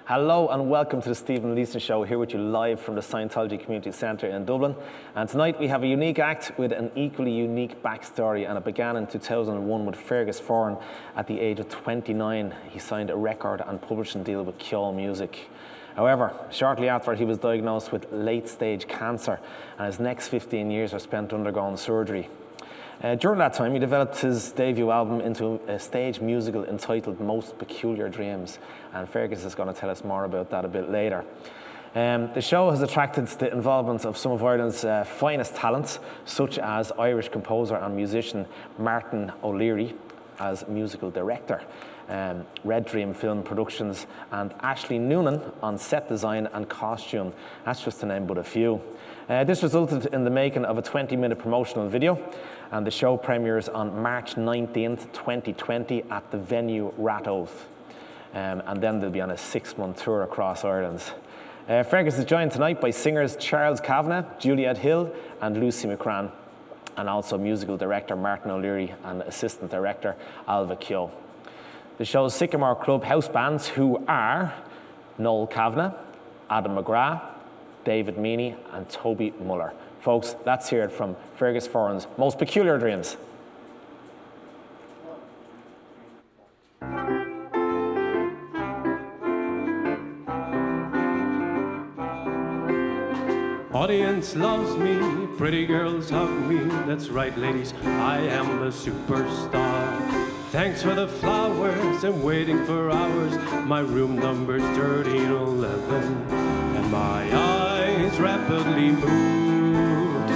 Hello and welcome to the Stephen Leeson Show, here with you live from the Scientology Community Centre in Dublin. And tonight we have a unique act with an equally unique backstory, and it began in 2001 with Fergus Foran. At the age of 29, he signed a record and publishing deal with Ceol Music. However, shortly after, he was diagnosed with late-stage cancer, and his next 15 years were spent undergoing surgery. During that time, he developed his debut album into a stage musical entitled Most Peculiar Dreams, and Fergus is going to tell us more about that a bit later. The show has attracted the involvement of some of Ireland's finest talents, such as Irish composer and musician Martin O'Leary as musical director, Red Dream Film Productions, and Ashlea Noonan on set design and costume. That's just to name but a few. This resulted in the making of a 20-minute promotional video, and the show premieres on March 19th, 2020 at the Venue Ratoath. And then they'll be on a 6-month tour across Ireland. Fergus is joined tonight by singers Charles Kavanagh, Juliet Hill and Lucy McCrann, and also musical director Martin O'Leary and assistant director Alva Keogh. The show's Sycamore Club house bands, who are Noel Kavanagh, Adam McGrath, David Meany and Toby Muller. Folks, let's hear it from Fergus Foran's Most Peculiar Dreams. Audience loves me, pretty girls hug me. That's right, ladies, I am a superstar. Thanks for the flowers, I'm waiting for hours. My room number's 1311, and my eyes rapidly moved.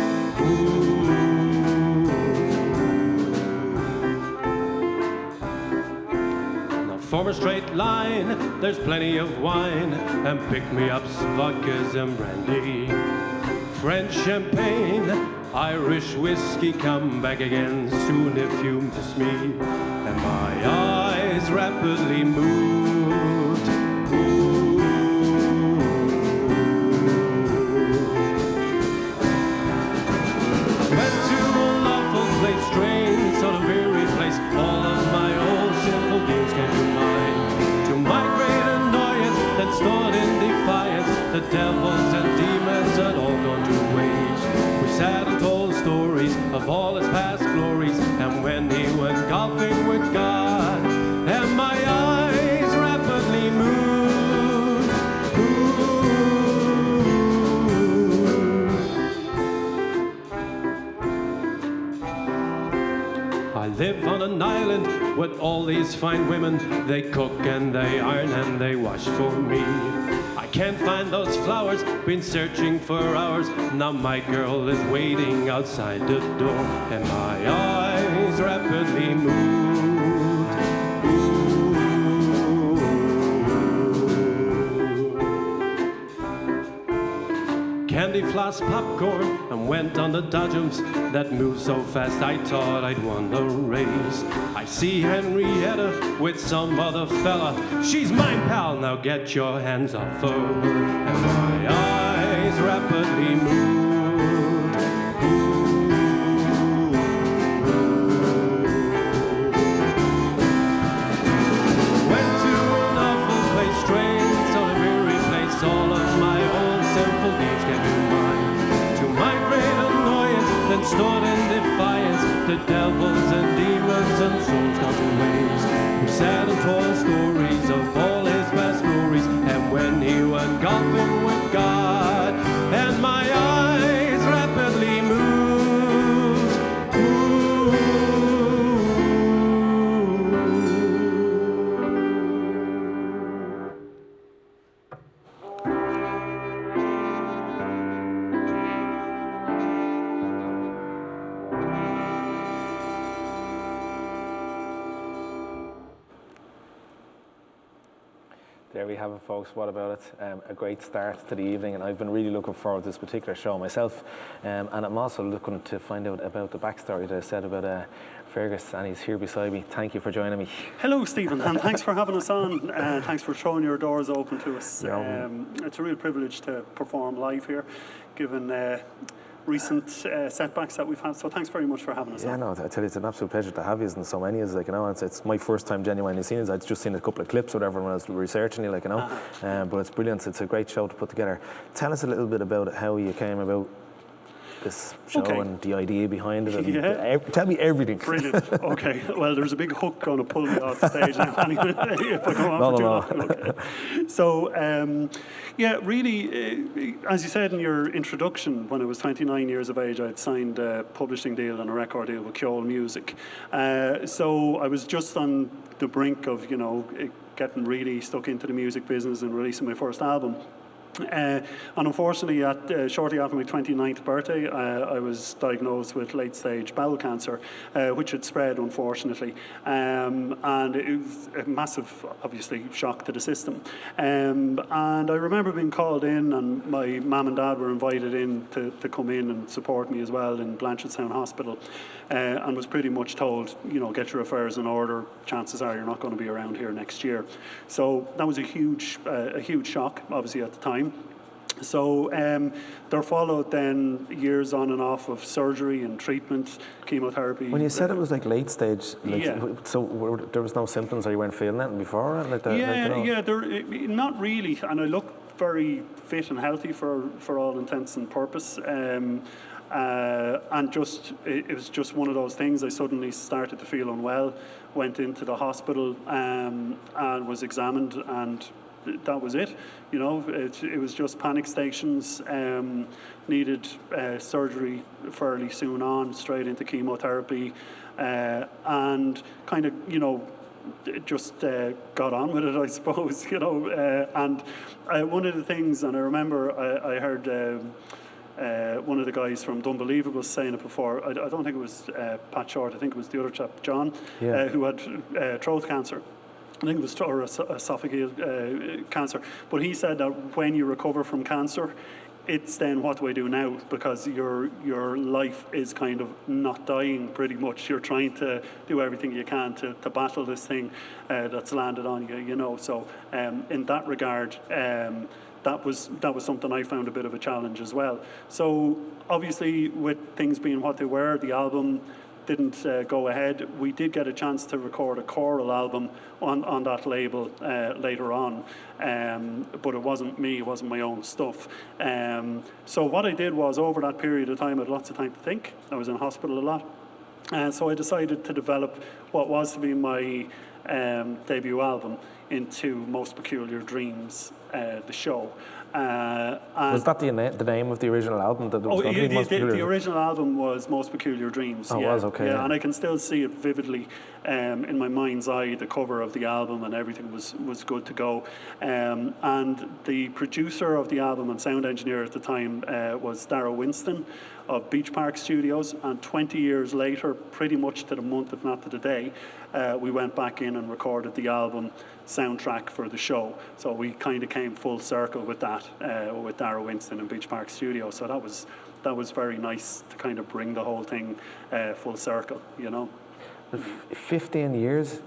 Now form a straight line, there's plenty of wine, and pick-me-ups, vodkas and brandy. French champagne, Irish whiskey, come back again soon if you miss me. And my eyes rapidly moved. Went to a lawful place, strange sort of eerie place. All of my old simple dreams came to mind. To my great annoyance, that stood in defiance, the devils and demons had all gone to waste. We sat and told stories of all his past glories, and when he went golfing with God, and my eyes rapidly moved. I live on an island with all these fine women. They cook and they iron and they wash for me. I can't find those flowers, been searching for hours. Now my girl is waiting outside the door, and my eyes rapidly moved. Candy floss popcorn and went on the dodgems that moved so fast I thought I'd won the race. I see Henrietta with some other fella. She's mine, pal, now get your hands off her. And my eyes rapidly moved. Went to an awful place, strange, sort of eerie place. All of my old simple deeds came to mind. To my great annoyance, then stood in defiance, the devils and demons and souls gone to waste, who sat and told stories of all his past glories, and when he went golfing with God, and my eyes rapidly moved. There we have it, folks. What about it? A great start to the evening, and I've been really looking forward to this particular show myself. And I'm also looking to find out about the backstory that I said about Fergus, and he's here beside me. Thank you for joining me. Hello, Stephen, and thanks for having us on. Thanks for throwing your doors open to us. It's a real privilege to perform live here, given recent setbacks that we've had. So thanks very much for having us Yeah, on. no, I tell you, it's an absolute pleasure to have you, and so many is like, you know, it's my first time genuinely seeing it. I'd just seen a couple of clips or whatever when I was researching you, like, you know, but it's brilliant. It's a great show to put together. Tell us a little bit about how you came about this show and the idea behind it. And tell me everything. Brilliant. Okay. Well, there's a big hook going to pull me off the stage now. If I go on for too long. Okay. So, yeah, really, as you said in your introduction, when I was 29 years of age, I had signed a publishing deal and a record deal with Ceol Music. So I was just on the brink of, you know, getting really stuck into the music business and releasing my first album. And unfortunately, shortly after my 29th birthday, I was diagnosed with late-stage bowel cancer, which had spread, unfortunately. And it was a massive, obviously, shock to the system. And I remember being called in, and my mum and dad were invited in to come in and support me as well in Blanchardstown Hospital, and was pretty much told, you know, get your affairs in order. Chances are you're not going to be around here next year. So that was a huge shock, obviously, at the time. So there followed then years on and off of surgery and treatment, chemotherapy. When you said it was like late stage, so there was no symptoms, or you weren't feeling that before? Like that, not really. And I looked very fit and healthy for all intents and purpose. And just it was just one of those things. I suddenly started to feel unwell, went into the hospital and was examined, and that was it. You know, it was just panic stations. Needed surgery fairly soon on, straight into chemotherapy, and kind of, you know, just got on with it, I suppose. You know, and one of the things, and I remember I heard one of the guys from Dunbelievable saying it before. I don't think it was Pat Short. I think it was the other chap, John, who had throat cancer. I think it was esophageal cancer. But he said that when you recover from cancer, it's then what do I do now? Because your life is kind of not dying pretty much. You're trying to do everything you can to battle this thing that's landed on you, you know. So in that regard, that was something I found a bit of a challenge as well. So obviously, with things being what they were, the album didn't go ahead. We did get a chance to record a choral album on that label later on, but it wasn't me, it wasn't my own stuff. So what I did was, over that period of time, I had lots of time to think. I was in hospital a lot. And so I decided to develop what was to be my debut album into Most Peculiar Dreams, the show. Was that the name of the original album? That was the original album was Most Peculiar Dreams. Oh, it was, okay. Yeah, and I can still see it vividly in my mind's eye. The cover of the album and everything was good to go. And the producer of the album and sound engineer at the time was Darragh Winston of Beach Park Studios. And 20 years later, pretty much to the month, if not to the day, we went back in and recorded the album soundtrack for the show. So we kind of came full circle with that, with Darragh Winston and Beach Park Studios. So that was very nice to kind of bring the whole thing full circle, you know. 15 years?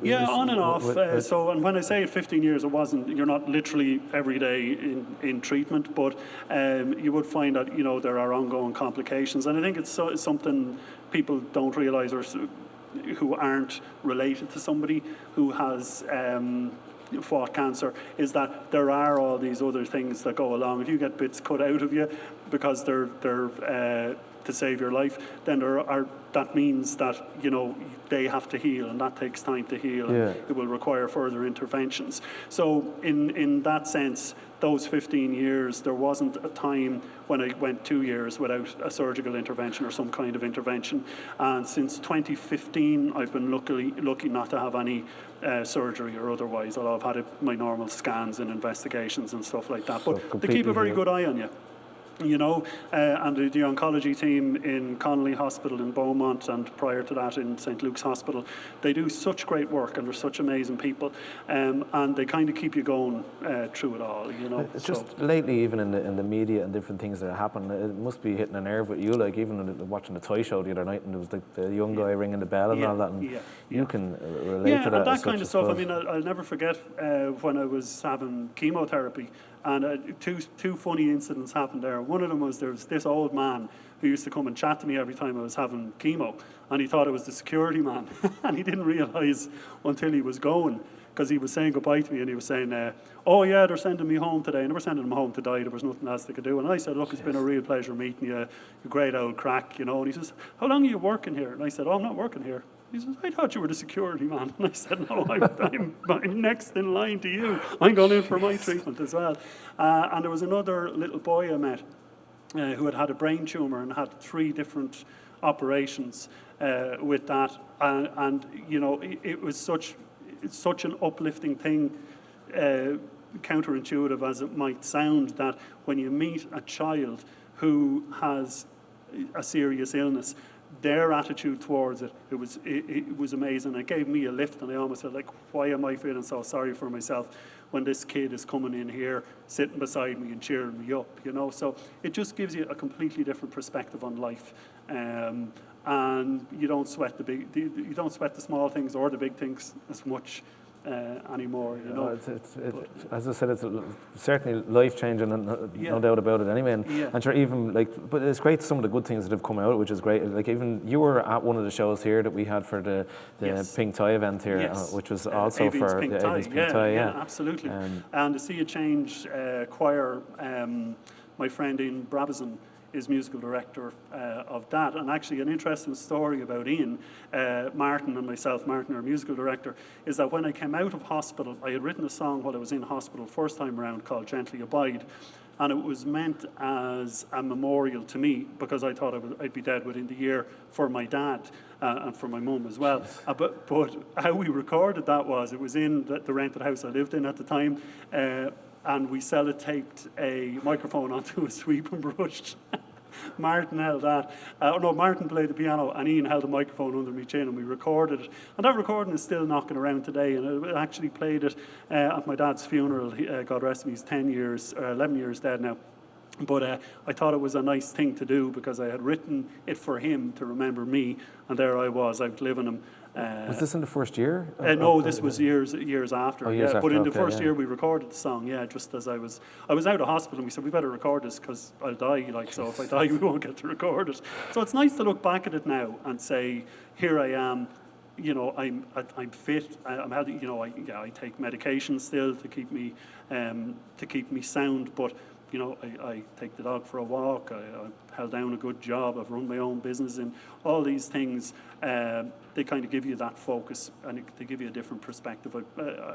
On and off. So, and when I say 15 years, you're not literally every day in treatment, but you would find that, you know, there are ongoing complications. And I think it's something people don't realise, or who aren't related to somebody who has fought cancer, is that there are all these other things that go along. If you get bits cut out of you because they're to save your life, then that means that, you know, they have to heal, and that takes time to heal, and it will require further interventions. So in that sense, those 15 years, there wasn't a time when I went 2 years without a surgical intervention or some kind of intervention. And since 2015, I've been lucky not to have any surgery or otherwise, although I've had my normal scans and investigations and stuff like that. But they keep a very good eye on you. You know, and the oncology team in Connolly Hospital in Beaumont, and prior to that in St. Luke's Hospital, they do such great work, and they're such amazing people, and they kind of keep you going through it all, you know. It's just lately, even in the media and different things that happen, it must be hitting a nerve with you, like even watching the toy show the other night, and there was the young guy ringing the bell and all that, and you can relate to that. Yeah, and that kind of stuff. I mean, I'll never forget when I was having chemotherapy. And two funny incidents happened there. one of them was there was this old man who used to come and chat to me every time I was having chemo, and he thought I was the security man, and he didn't realise until he was going, because he was saying goodbye to me, and he was saying, oh yeah, they're sending me home today, and they were sending him home to die, there was nothing else they could do. And I said, look, it's been a real pleasure meeting you, you great old crack, you know. And he says, how long are you working here? And I said, oh, I'm not working here. He says, I thought you were the security man. And I said, no, I'm next in line to you. I'm going in for my treatment as well. And there was another little boy I met who had a brain tumour and had 3 different operations with that. And you know, it's such an uplifting thing, counterintuitive as it might sound, that when you meet a child who has a serious illness, their attitude towards it was amazing. It gave me a lift, and I almost felt like, why am I feeling so sorry for myself when this kid is coming in here, sitting beside me and cheering me up, you know? So it just gives you a completely different perspective on life, and you don't sweat you don't sweat the small things or the big things as much anymore, you know. As I said, it's certainly life-changing, and no doubt about it anyway. And sure, even like, but it's great, some of the good things that have come out, which is great. Like, even you were at one of the shows here that we had for the Pink Tie event here, which was also Avion's for Pink the Tie. Avion's Pink Tie, Absolutely. And the See a Change choir, my friend Ian Brabazon is musical director of that. And actually, an interesting story about Ian, Martin and myself, Martin, our musical director, is that when I came out of hospital, I had written a song while I was in hospital first time around called Gently Abide, and it was meant as a memorial to me, because I thought I'd be dead within the year, for my dad and for my mum as well. But how we recorded that was, it was in the rented house I lived in at the time, and we sellotaped a microphone onto a sweeping brush. Martin held that. Martin played the piano, and Ian held the microphone under my chin, and we recorded it. And that recording is still knocking around today, and I actually played it at my dad's funeral. God rest him, he's 11 years dead now. But I thought it was a nice thing to do, because I had written it for him to remember me, and there I was, outliving him. Was this in the first year? No, this was years after. Oh, years after, but in the okay, first year we recorded the song. Just as I was out of hospital, and we said we better record this because I'll die. So if I die, we won't get to record it. So it's nice to look back at it now and say, here I am. You know, I'm fit. I'm healthy. You know, I take medication still to keep me sound, but. You know, I take the dog for a walk, I held down a good job, I've run my own business, and all these things, they kind of give you that focus, and they give you a different perspective.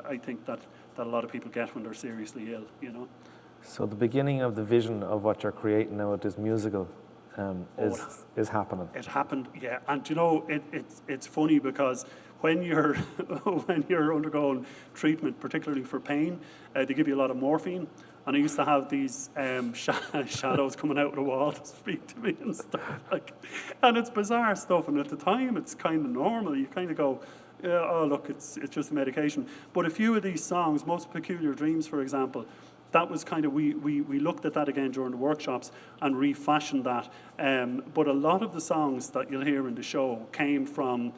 I think that a lot of people get when they're seriously ill, you know. So the beginning of the vision of what you're creating now at this musical is happening. It happened, yeah. And you know, it's funny, because when you're when you're undergoing treatment, particularly for pain, they give you a lot of morphine. And I used to have these shadows coming out of the wall to speak to me and stuff and it's bizarre stuff. And at the time, it's kind of normal. You kind of go, oh look, it's just a medication. But a few of these songs, Most Peculiar Dreams, for example, that was kind of, we looked at that again during the workshops and refashioned that. But a lot of the songs that you'll hear in the show came from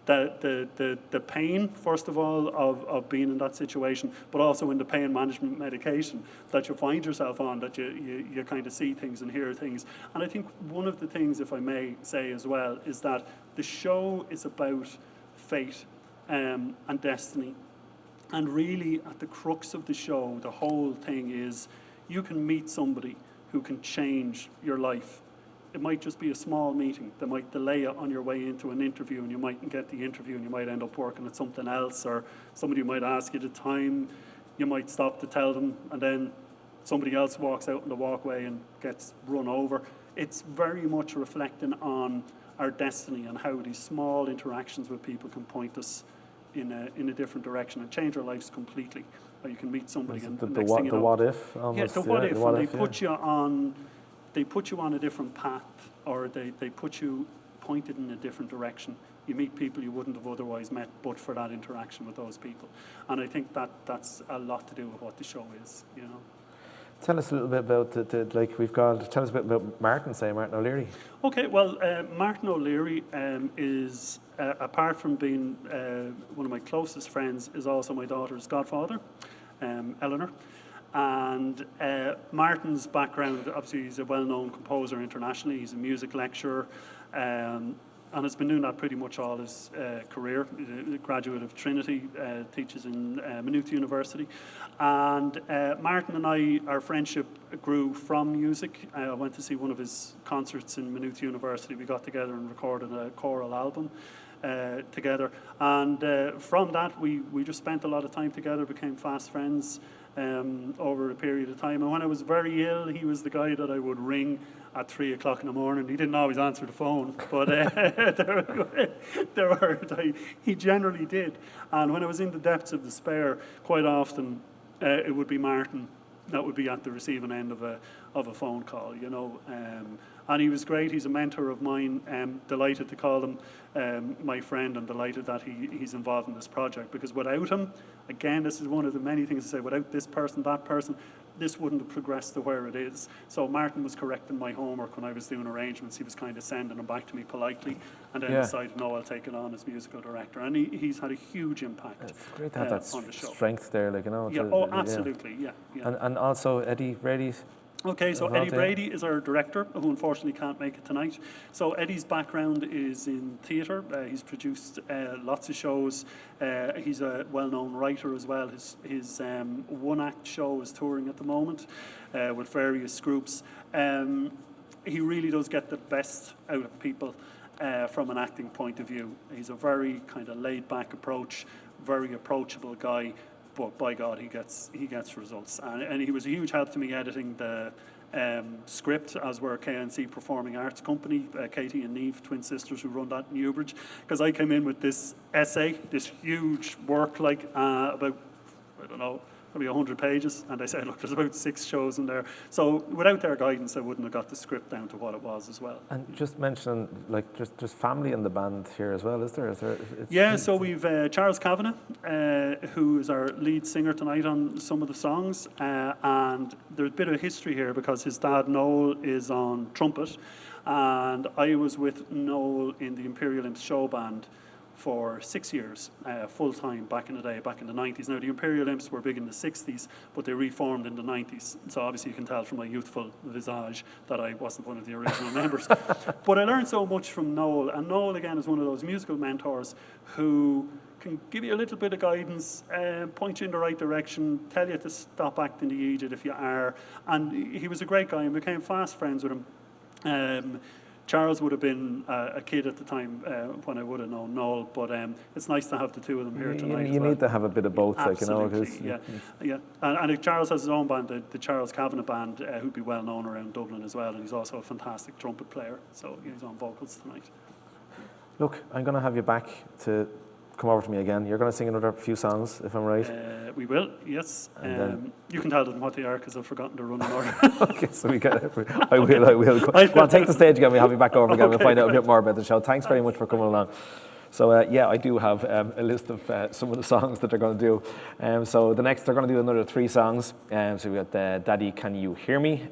the pain, first of all, of being in that situation, but also in the pain management medication that you find yourself on, that you kind of see things and hear things. And I think one of the things, if I may say as well, is that the show is about fate and destiny. And really, at the crux of the show, the whole thing is you can meet somebody who can change your life. It might just be a small meeting. They might delay it on your way into an interview, and you mightn't get the interview, and you might end up working at something else, or somebody might ask you the time. You might stop to tell them, and then somebody else walks out in the walkway and gets run over. It's very much reflecting on our destiny and how these small interactions with people can point us in a different direction and change our lives completely. Or you can meet somebody, and the next thing you know, what if? Almost, the what if, and they put you on. They put you on a different path, or they put you pointed in a different direction. You meet people you wouldn't have otherwise met but for that interaction with those people. And I think that's a lot to do with what the show is, you know. Tell us a little bit about tell us a bit about Martin O'Leary. Okay, well, Martin O'Leary is, apart from being one of my closest friends, is also my daughter's godfather, Eleanor. And Martin's background, obviously he's a well-known composer internationally, he's a music lecturer, and has been doing that pretty much all his career. He's a graduate of Trinity, teaches in Maynooth University. And Martin and I, our friendship grew from music. I went to see one of his concerts in Maynooth University. We got together and recorded a choral album together. And from that, we just spent a lot of time together, became fast friends over a period of time. And when I was very ill, he was the guy that I would ring at 3 o'clock in the morning. He didn't always answer the phone, but he generally did. And when I was in the depths of despair, quite often it would be Martin that would be at the receiving end of a phone call, you know. And he was great. He's a mentor of mine. Delighted to call him my friend, and delighted that he's involved in this project, because without him, again, this is one of the many things I say, without this person, that person, this wouldn't have progressed to where it is. So Martin was correcting my homework when I was doing arrangements. He was kind of sending them back to me politely, and then decided, no, I'll take it on as musical director. And he's had a huge impact. It's great to have that on the show. Strength there, like, you know. Yeah, absolutely, yeah. And also Eddie Brady's. Okay, so Eddie Brady is our director, who unfortunately can't make it tonight. So Eddie's background is in theatre. He's produced lots of shows. He's a well-known writer as well. His one-act show is touring at the moment with various groups. He really does get the best out of people from an acting point of view. He's a very kind of laid-back approach, very approachable guy. But by God, he gets results, and he was a huge help to me editing the script, as were KNC Performing Arts Company, Katie and Neve, twin sisters who run that in Newbridge, because I came in with this essay, this huge work, like about, I don't know, maybe 100 pages, and they said, look, there's about 6 shows in there. So without their guidance, I wouldn't have got the script down to what it was as well. And just mentioning, like, just family in the band here as well, is there? Yeah, so we've Charles Kavanagh, who is our lead singer tonight on some of the songs, and there's a bit of history here because his dad, Noel, is on trumpet, and I was with Noel in the Imperial Imps show band for 6 years, full-time, back in the day, back in the 90s. Now, the Imperial Imps were big in the 60s, but they reformed in the 90s. So obviously you can tell from my youthful visage that I wasn't one of the original members. But I learned so much from Noel, and Noel, again, is one of those musical mentors who can give you a little bit of guidance, point you in the right direction, tell you to stop acting the idiot if you are. And he was a great guy, and became fast friends with him. Charles would have been a kid at the time when I would have known Noel, but it's nice to have the two of them here tonight. You need to have a bit of both, absolutely, like, you know. Yeah. And Charles has his own band, the Charles Kavanagh Band, who'd be well known around Dublin as well, and he's also a fantastic trumpet player, so he's on vocals tonight. Look, I'm going to have you back to come over to me again. You're going to sing another few songs, if I'm right. We will, yes. You can tell them what they are, because I've forgotten to run in order. Okay, so we got it. I will. Well, take the stage again. We'll have you back over again. We'll find out a bit more about the show. Thanks very much for coming along. So, I do have a list of some of the songs that they're going to do. So they're going to do another 3 songs. So we got Daddy, Can You Hear Me?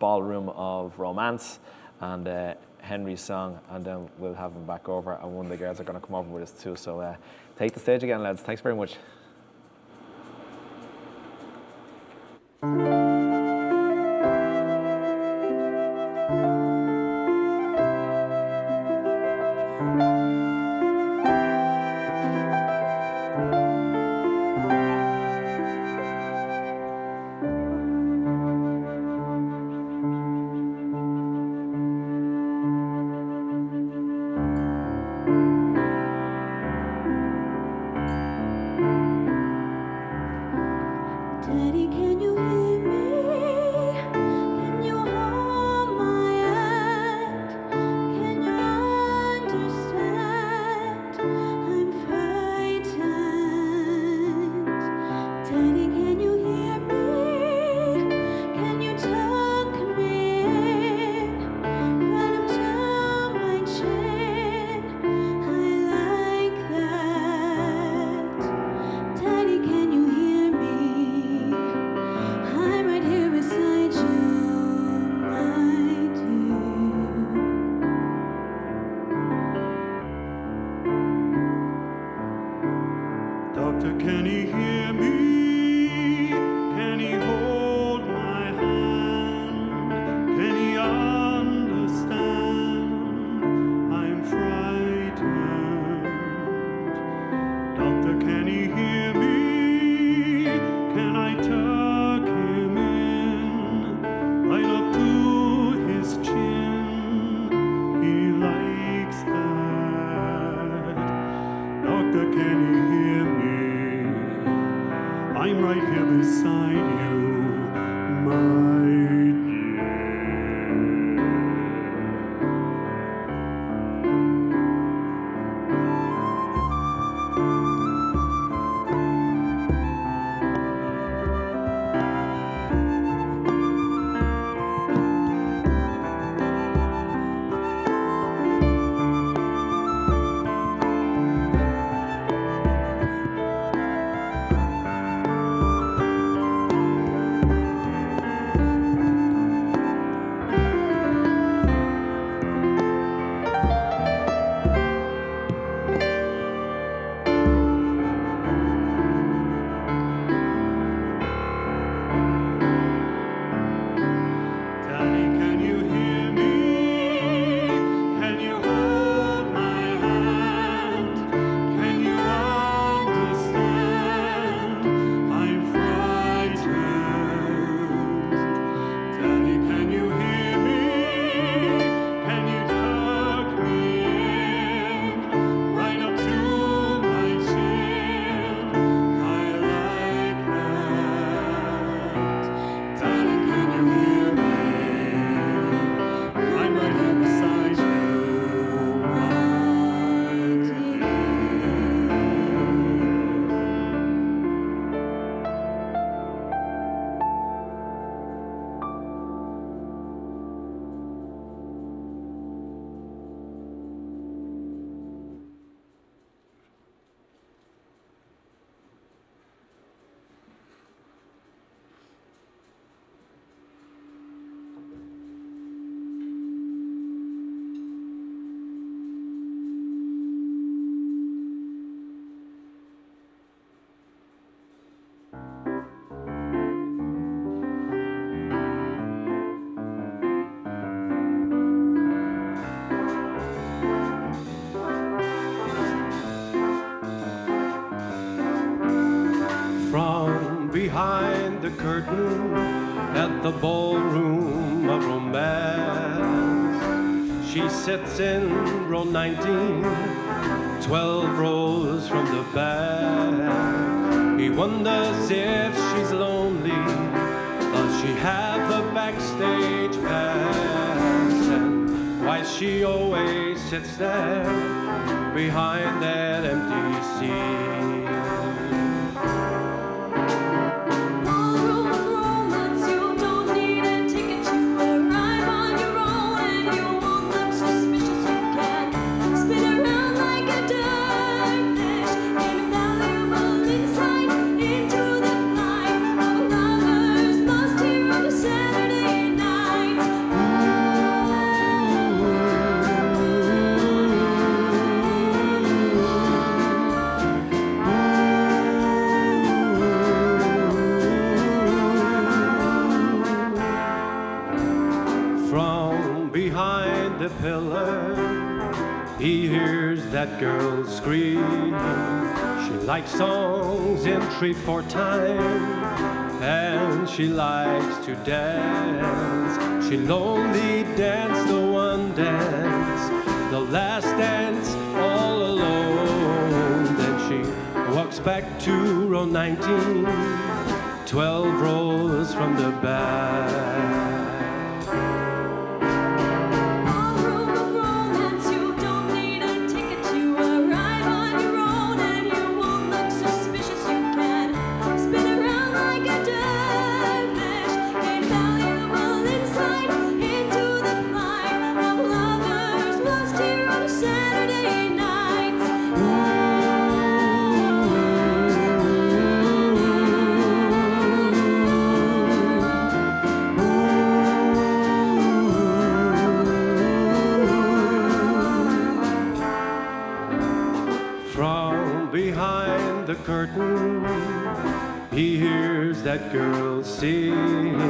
Ballroom of Romance, and Henry's song, and then we'll have him back over, and one of the girls are going to come over with us too. So take the stage again, lads. Thanks very much. Daddy, can you hear me? curtain at the ballroom of romance. She sits in row 19, 12 rows from the back. He wonders if she's lonely. Does she have the backstage pass? And why she always sits there behind that empty seat? The pillar, he hears that girl scream. She likes songs in 3/4 time, and she likes to dance. She'll only dance the one dance, the last dance all alone. Then she walks back to row 19, 12 rows from the back. The curtain, he hears that girl sing.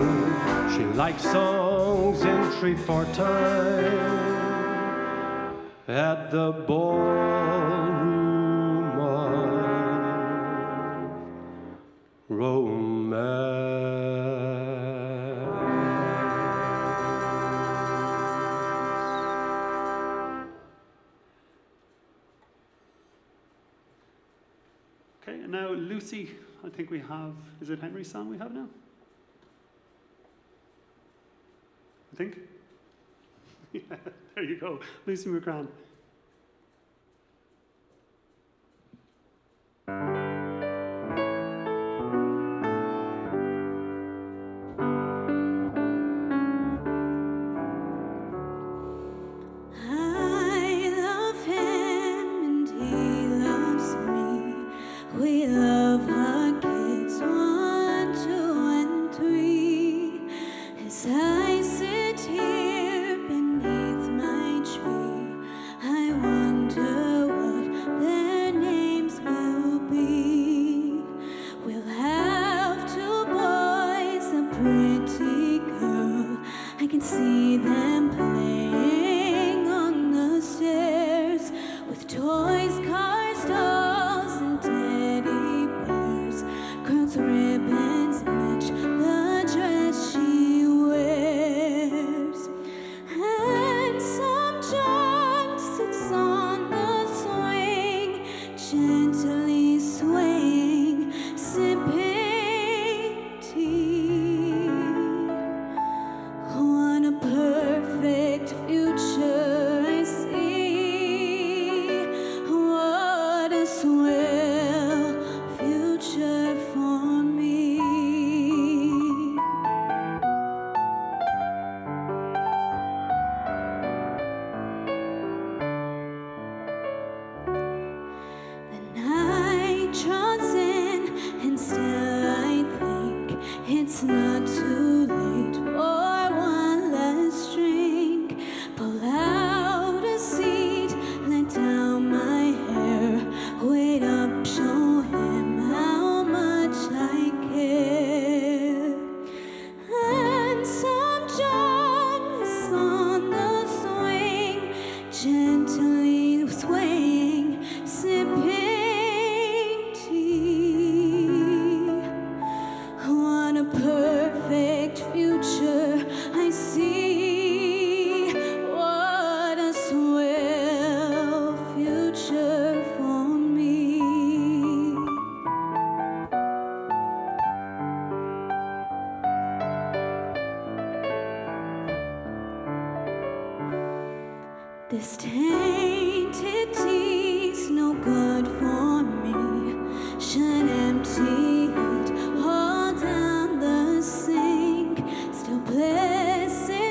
She likes songs in 3/4 time at the ballroom of romance. Okay, and now Lucy, I think we have, is it Henry's song we have now? I think? Yeah, there you go, Lucy McCran. We love our kids 1, 2, and 3. As I sit here beneath my tree, I wonder what their names will be. We'll have 2 boys, a pretty girl. I can see them playing on the stairs with toys, cars, dolls, and teddy bears. Girls' ribbons match the dress she wears. Handsome John sits on the swing, gently swaying, sipping tea. What a perfect future I see. What a swell future for me. The night draws in, and still I think it's not too late for one last drink. Pull out a seat, let down my hair, wait up, show him how much I care. Handsome John is on the swing, gently swaying, sipping tea. What a This tainted tea's no good for me. Should empty it all down the sink. Simplicity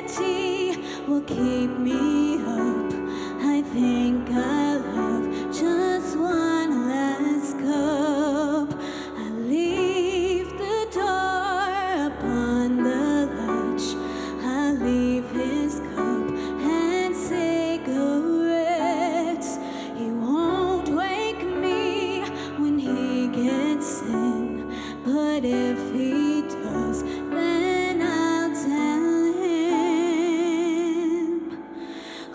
will keep me up. I think I'll have just one last cup. I leave the door upon the latch. I leave his cup and cigarettes. He won't wake me when he gets in, but if he does, then I'll tell him.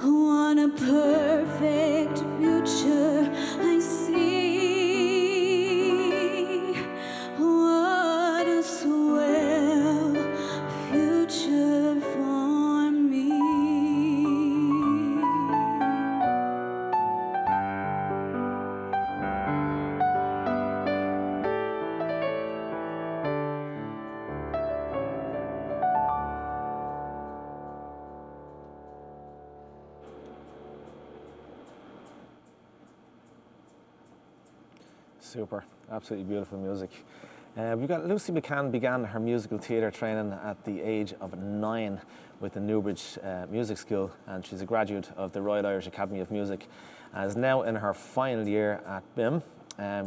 What a perfect future I see. What a swell future for me. Super, absolutely beautiful music. We've got Lucy McCann began her musical theatre training at the age of 9 with the Newbridge Music School, and she's a graduate of the Royal Irish Academy of Music and is now in her final year at BIM.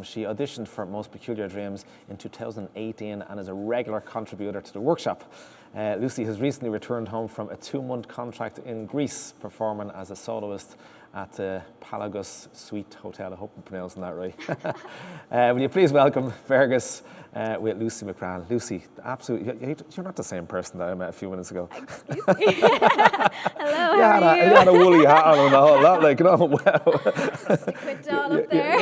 She auditioned for Most Peculiar Dreams in 2018 and is a regular contributor to the workshop. Lucy has recently returned home from a 2-month contract in Greece, performing as a soloist at the Palagos Suite Hotel. I hope I'm pronouncing that right. Will you please welcome Fergus with Lucy McCann. Lucy, absolutely, you're not the same person that I met a few minutes ago. Excuse me. Hello, You how are you? had a woolly hat on and a whole lot, like, you know, wow. Just a quick doll up there.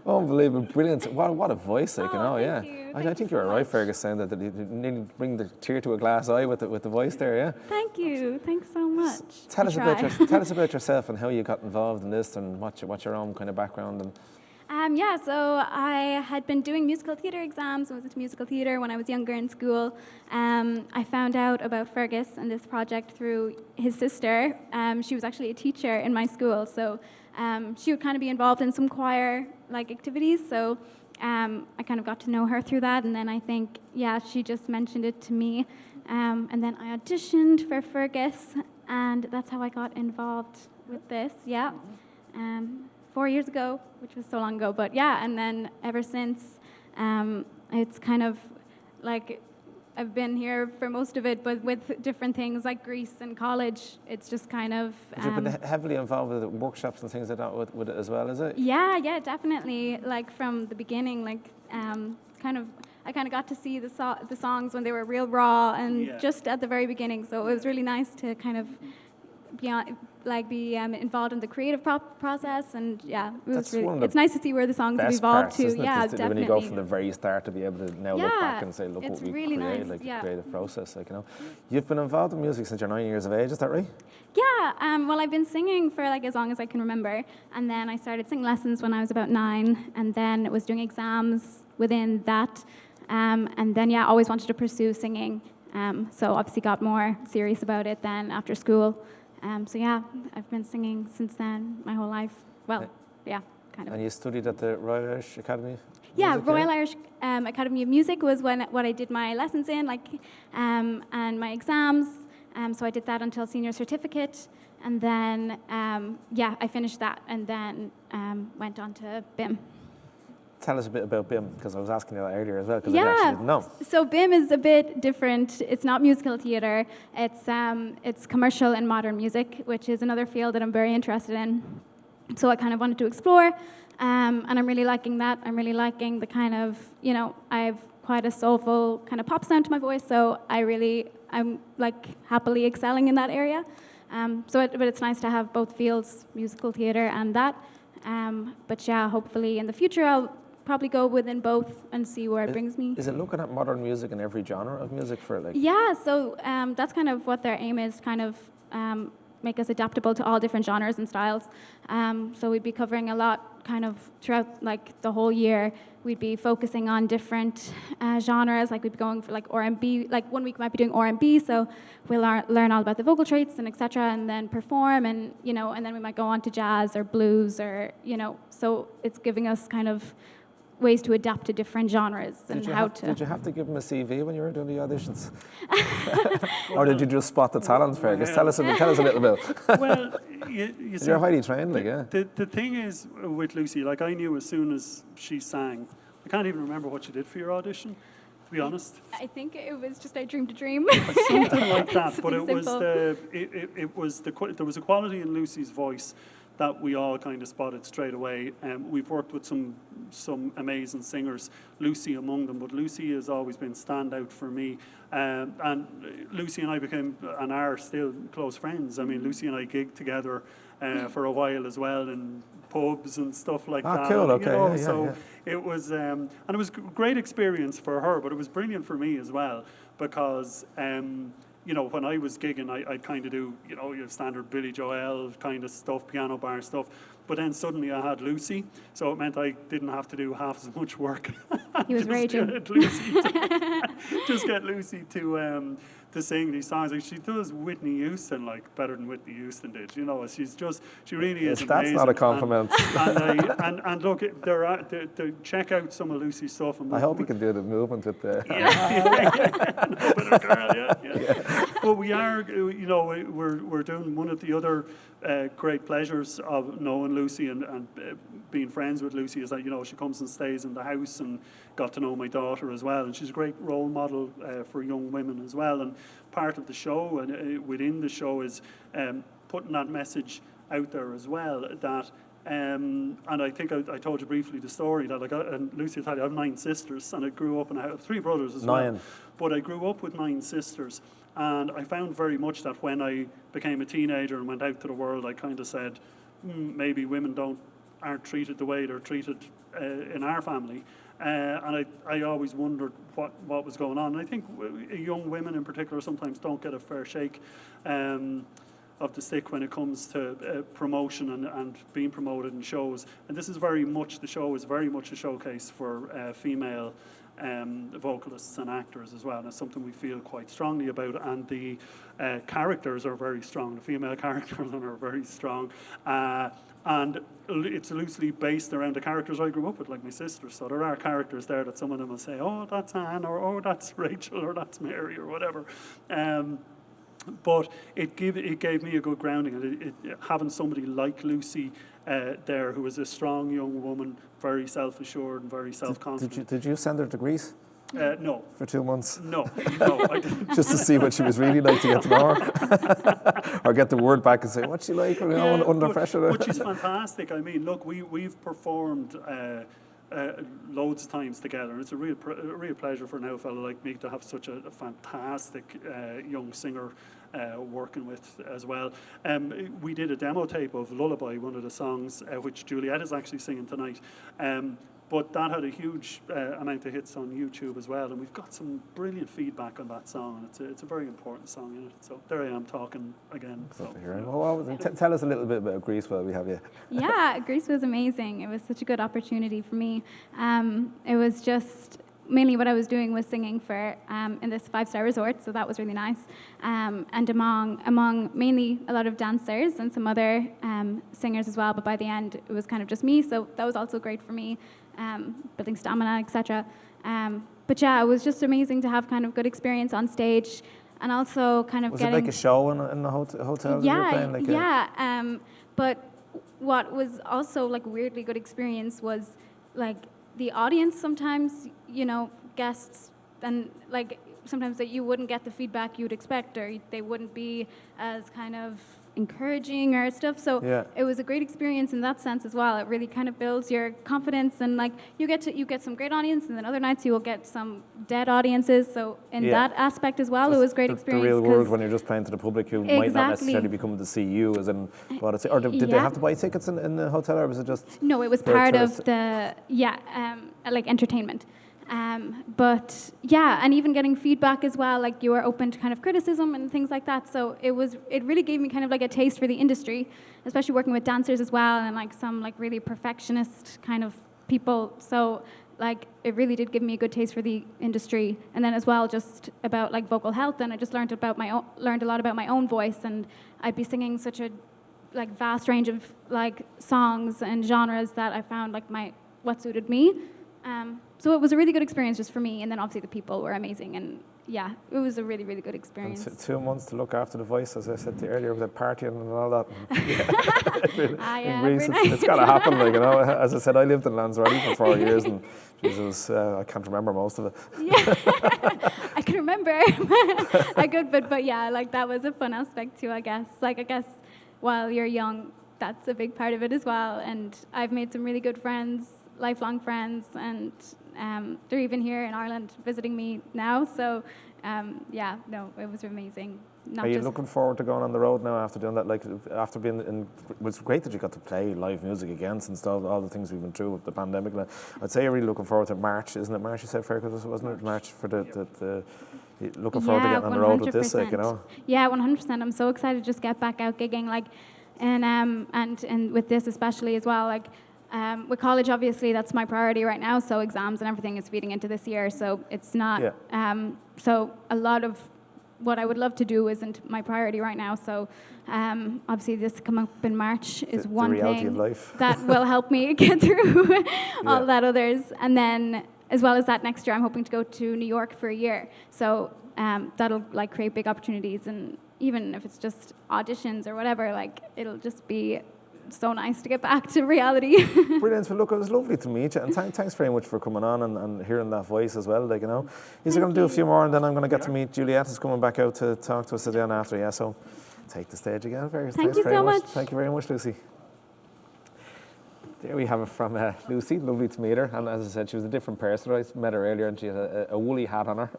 Unbelievable, brilliant. What a voice, like, you know, thank yeah. you. I Thank think you you so were right, much. Fergus, saying that you nearly bring the tear to a glass eye with the voice there, yeah. Thank you. Thanks so much. Tell I us try. tell us about yourself and how you got involved in this and what your own kind of background and. Yeah, so I had been doing musical theatre exams. I was into musical theatre when I was younger in school. I found out about Fergus and this project through his sister. She was actually a teacher in my school, so she would kind of be involved in some choir-like activities. So I kind of got to know her through that, and then I think, yeah, she just mentioned it to me. And then I auditioned for Fergus, and that's how I got involved with this, yeah. 4 years ago, which was so long ago, but yeah, and then ever since, it's kind of like I've been here for most of it, but with different things like Greece and college, it's just kind of. You've been heavily involved with the workshops and things like that with it as well, is it? Yeah, definitely. Like from the beginning, like I kind of got to see the songs when they were real raw and just at the very beginning. So it was really nice to kind of be involved in the creative process, and yeah, it's nice to see where the songs have evolved to. Yeah, definitely. When you go from the very start to be able to now look back and say, look what we really created, nice. like the creative process, like, you know. You've been involved in music since you're 9 years of age, is that right? Yeah, well, I've been singing for like as long as I can remember, and then I started singing lessons when I was about 9, and then was doing exams within that, and then yeah, always wanted to pursue singing, so obviously got more serious about it then after school. So yeah, I've been singing since then, my whole life. Well, yeah, kind of. And you studied at the Royal Irish Academy of Yeah, Music, Royal Irish Academy of Music was what I did my lessons in, like, and my exams. So I did that until senior certificate, and then I finished that, and then went on to BIM. Tell us a bit about BIM, because I was asking you that earlier as well, because I Yeah, actually didn't know. so BIM is a bit different. It's not musical theatre. It's commercial and modern music, which is another field that I'm very interested in. So I kind of wanted to explore, and I'm really liking that. I'm really liking the kind of, you know, I have quite a soulful kind of pop sound to my voice, so I'm like happily excelling in that area. But it's nice to have both fields, musical theatre and that. But yeah, hopefully in the future I'll probably go within both and see where it brings me. Is it looking at modern music in every genre of music for like? Yeah, so that's kind of what their aim is, kind of make us adaptable to all different genres and styles. So we'd be covering a lot kind of throughout like the whole year. We'd be focusing on different genres, like we'd be going for like R&B, like 1 week we might be doing R&B, so we'll learn all about the vocal traits and etc. and then perform, and and then we might go on to jazz or blues, or so it's giving us kind of ways to adapt to different genres and Did you have to give them a CV when you were doing the auditions? Or did you just spot the talent, Fergus? Tell us a little bit. Well, you see, You're highly trained, like, yeah. The thing is with Lucy, like I knew as soon as she sang, I can't even remember what you did for your audition, to be honest. I think it was just I dreamed a dream. Something like that, but Something there was a quality in Lucy's voice that we all kind of spotted straight away. We've worked with some amazing singers, Lucy among them, but Lucy has always been standout for me. And Lucy and I became, and are still, close friends. I mean, Lucy and I gigged together for a while as well in pubs and stuff like that. Cool, okay. It was, and it was a great experience for her, but it was brilliant for me as well, because when I was gigging, I'd kind of do, your standard Billy Joel kind of stuff, piano bar stuff. But then suddenly I had Lucy, so it meant I didn't have to do half as much work. He was raging. Just get Lucy to sing these songs. Like, she does Whitney Houston like better than Whitney Houston did. She really is amazing. That's not a compliment. And look, check out some of Lucy's stuff. And I hope you can do the movement with the. But we are, we're doing one of the other great pleasures of knowing Lucy and being friends with Lucy is that she comes and stays in the house, and got to know my daughter as well, and she's a great role model for young women as well. And part of the show and within the show is putting that message out there as well, that and I think I told you briefly the story that I got, and Lucy will tell you, I have 9 sisters, and I grew up, and I have 3 brothers as well. But I grew up with 9 sisters, and I found very much that when I became a teenager and went out to the world, I kind of said, maybe women aren't treated the way they're treated in our family. And I always wondered what was going on. And I think young women in particular sometimes don't get a fair shake of the stick when it comes to promotion and being promoted in shows. And this is the show is very much a showcase for female vocalists and actors as well. And it's something we feel quite strongly about. And the characters are very strong. The female characters are very strong. And it's loosely based around the characters I grew up with, like my sisters. So there are characters there that some of them will say, oh, that's Anne, or oh, that's Rachel, or that's Mary, or whatever. But it gave me a good grounding, and having somebody like Lucy there, who was a strong young woman, very self-assured and very self-confident. Did you send her to Greece? No. For 2 months? No, I didn't. Just to see what she was really like, to get to know her? Or get the word back and say, what's she like? Under pressure? But she's fantastic. I mean, look, we've performed loads of times together, and it's a real pleasure for now a fellow like me to have such a fantastic young singer working with as well. We did a demo tape of Lullaby, one of the songs which Juliet is actually singing tonight. But that had a huge amount of hits on YouTube as well, and we've got some brilliant feedback on that song, and it's a very important song in it. So there I am talking again. Tell us a little bit about Greece while we have you. Yeah, Greece was amazing. It was such a good opportunity for me. It was just mainly what I was doing was singing for in this 5-star resort, so that was really nice. And among mainly a lot of dancers and some other singers as well, but by the end it was kind of just me, so that was also great for me, building stamina, etc. But yeah, it was just amazing to have kind of good experience on stage, and also kind of was getting... it like a show in the hotel? Yeah, but what was also like a weirdly good experience was like the audience sometimes, guests, and like sometimes that you wouldn't get the feedback you'd expect, or they wouldn't be as kind of encouraging or stuff. So it was a great experience in that sense as well. It really kind of builds your confidence, and like you get some great audience, and then other nights you will get some dead audiences. So in that aspect as well, it was a great experience. The real world when you're just playing to the public who might not necessarily be coming to see you, as in, or did they have to buy tickets in the hotel, or was it just? No, it was part of the like entertainment. But yeah, and even getting feedback as well, like you were open to kind of criticism and things like that. So it really gave me kind of like a taste for the industry, especially working with dancers as well, and like some like really perfectionist kind of people. So like it really did give me a good taste for the industry. And then as well, just about like vocal health, and I just learned a lot about my own voice, and I'd be singing such a like vast range of like songs and genres that I found like what suited me. So it was a really good experience just for me, and then obviously the people were amazing, and yeah, it was a really, really good experience. And 2 months to look after the voice, as I said to you earlier, with the partying and all that. In Greece, it's got to happen, like, you know. As I said, I lived in Lanzarote for 4 years, and Jesus, I can't remember most of it. Yeah, I can remember. I could, but yeah, like that was a fun aspect too, I guess. Like I guess while you're young, that's a big part of it as well. And I've made some really good friends, lifelong friends, and they're even here in Ireland visiting me now. So yeah, no, it was amazing. Are you looking forward to going on the road now after doing that? Like after being in, it was great that you got to play live music again since all the things we've been through with the pandemic. I'd say you're really looking forward to March, isn't it? March, you said, Fergus, wasn't it? March for the looking forward to getting on the road with this, like, you know? Yeah, 100%. I'm so excited to just get back out gigging, like, and with this especially as well, like. With college, obviously, that's my priority right now. So exams and everything is feeding into this year. So it's not. Yeah. So a lot of what I would love to do isn't my priority right now. So obviously, this come up in March is one reality thing of life. that will help me get through all that others. And then, as well as that, next year I'm hoping to go to New York for a year. So that'll like create big opportunities, and even if it's just auditions or whatever, like it'll just be so nice to get back to reality. Brilliant. Well, look, it was lovely to meet you, and thanks very much for coming on and hearing that voice as well. Like, you know, he's going to do a few more, and then I'm going to get to meet Juliet, who's coming back out to talk to us again after. Yeah, so take the stage again, Fergus. Thank you so much. Thank you very much, Lucy. There we have it from Lucy. Lovely to meet her. And as I said, she was a different person. I met her earlier, and she had a woolly hat on her.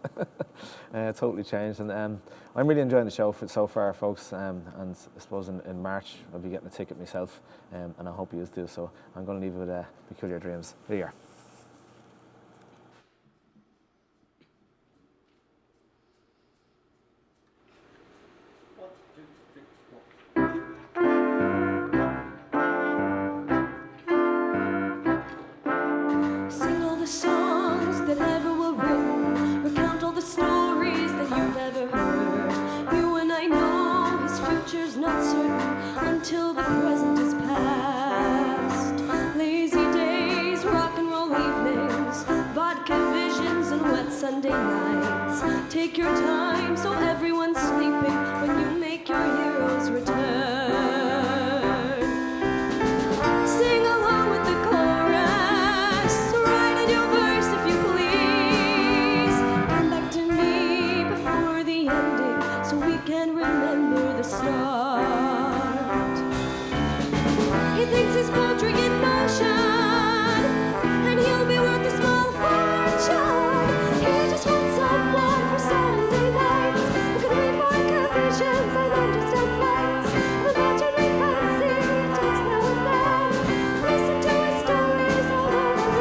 Totally changed. And I'm really enjoying the show so far, folks. And I suppose in March I'll be getting a ticket myself, and I hope you do. So I'm going to leave it with Peculiar Dreams. Here you are. Not certain until the present is past. Lazy days, rock and roll evenings, vodka visions and wet Sunday nights. Take your time so everyone's sleeping when you make your heroes return. Sing along with the chorus, write in your verse if you please. Come back to me before the ending so we can remember the start. He thinks his poetry in motion, and he'll be worth a small fortune. He just wants someone for Sunday nights who can read vodka visions and understand flights. The imaginary fancy he takes now and then. Listen to his stories all over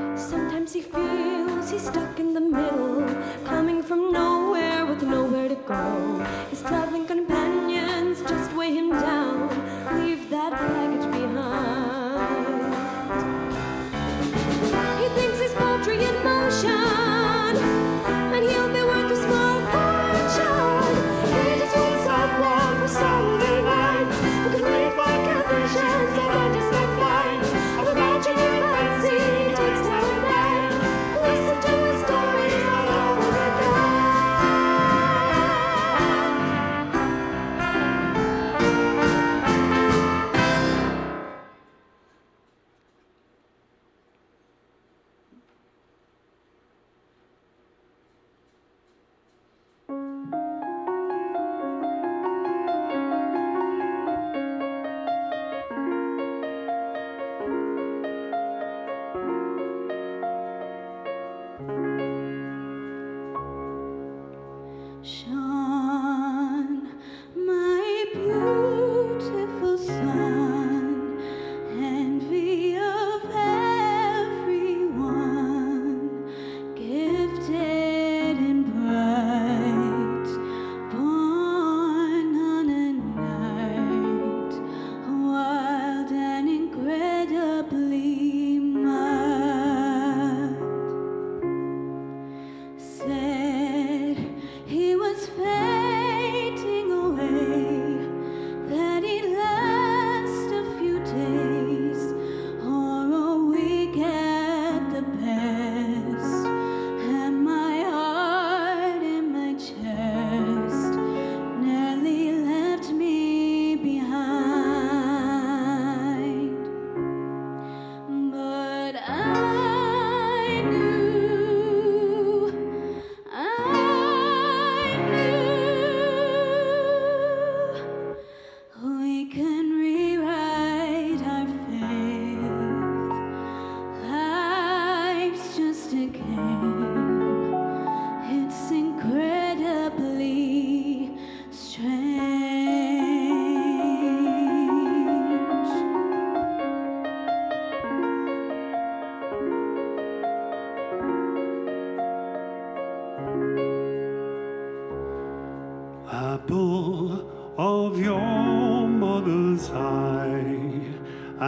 again. Sometimes he feels he's stuck in the middle, coming from nowhere with nowhere to go. His traveling companions just weigh him down, leave that baggage behind. He thinks his poetry in motion, and he'll be worth a small fortune. He just wants someone for Sunday nights who can read vodka visions and understand flights of imaginary fancy he takes now and then. Listen to his stories all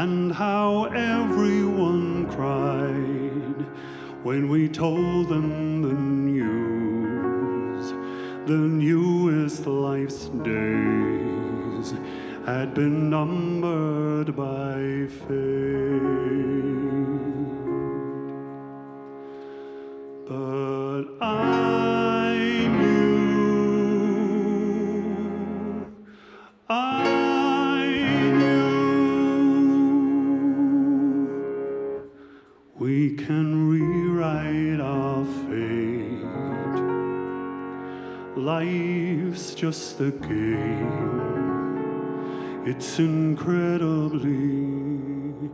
and how everyone cried when we told them the news. The newest life's days had been numbered by fate. But I knew we can rewrite our fate. Life's just a game. It's incredibly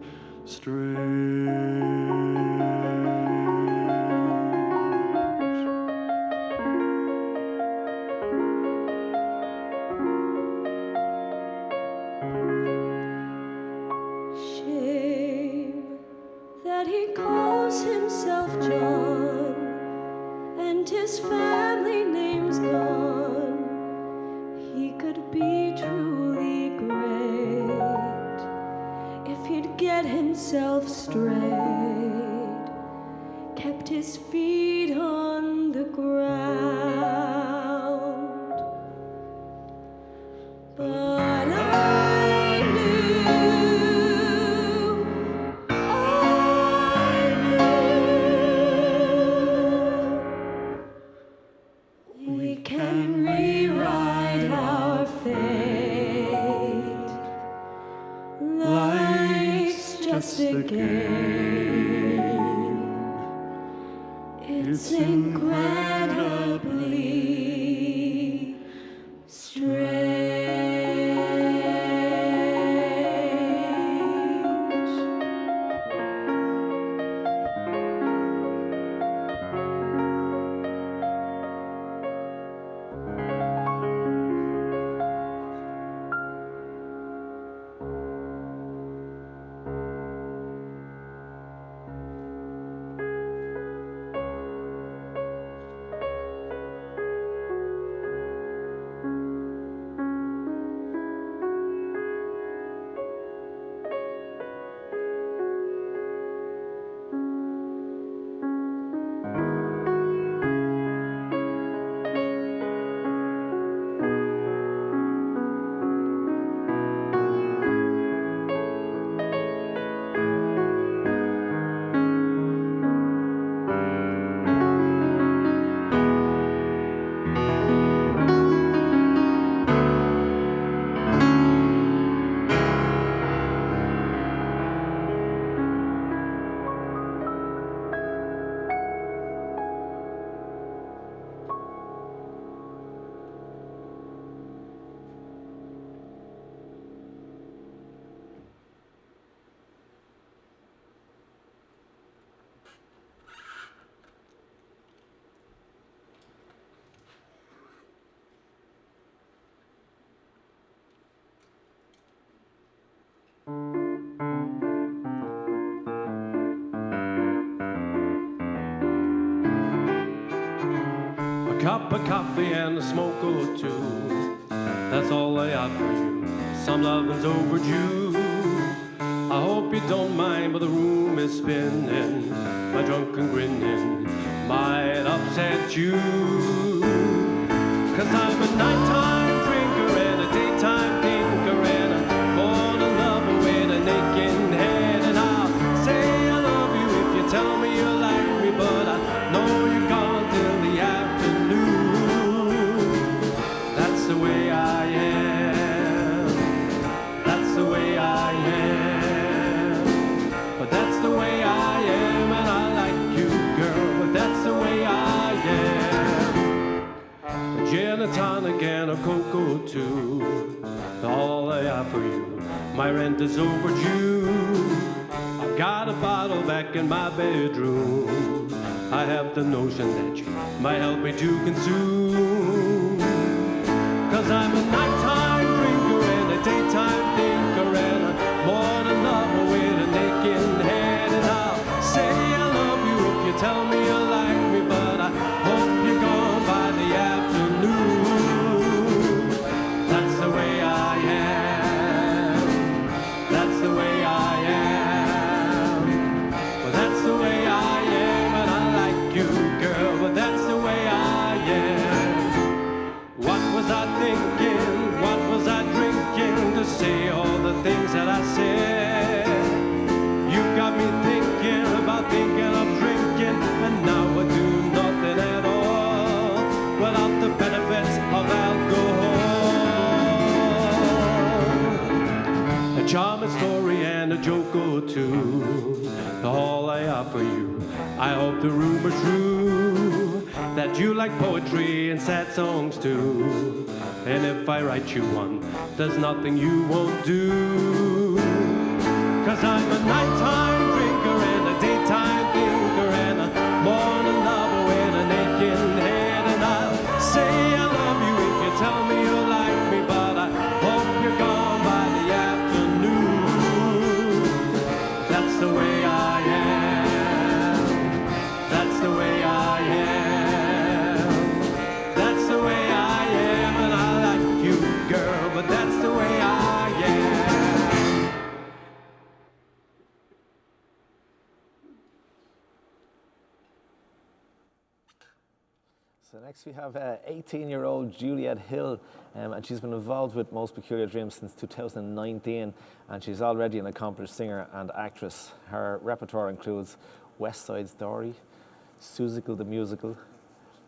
strange. Shame that he calls himself John and his family name's gone. He could be truly great if he'd get himself straight, kept his feet on the ground. But I knew we can rewrite our fate. Life's just a game. It's incredibly strange. A cup of coffee and a smoke or two, that's all I offer you. Some lovin's overdue. I hope you don't mind, but the room is spinning. My drunken grinning might upset you. 'Cause I'm a nighttime drinker and a daytime thinker, and I'm born a lover with a naked head. And I'll say I love you if you tell me you like me, but I know you're gone till the afternoon. That's the way I am. That's the way I am. But that's the way I am, and I like you, girl. But that's the way I am. A gin, a tonic, and a Coke or two, all I offer you. My rent is overdue. I've got a bottle back in my bedroom. I have the notion that you might help me to consume. 'Cause I'm a nighttime drinker and a daytime thinker, and a morning lover with a naked head. And I'll say I love you if you tell me you like me, but I hope you're gone by the afternoon. That's the way I am. That's the way I too. All I offer you, I hope the rumor's true, that you like poetry and sad songs too. And if I write you one, there's nothing you won't do. 'Cause I'm a nighttime drinker and a daytime thinker and a morning lover with an aching head. And I'll say I love you if you tell me you like me, but I hope you're gone by the afternoon. That's the way I am. That's the way I am. That's the way I am, and I like you, girl, but that's the way I am. So next we have 18-year-old Juliet Hill, and she's been involved with Most Peculiar Dreams since 2019, and she's already an accomplished singer and actress. Her repertoire includes West Side Story, Suzical the Musical,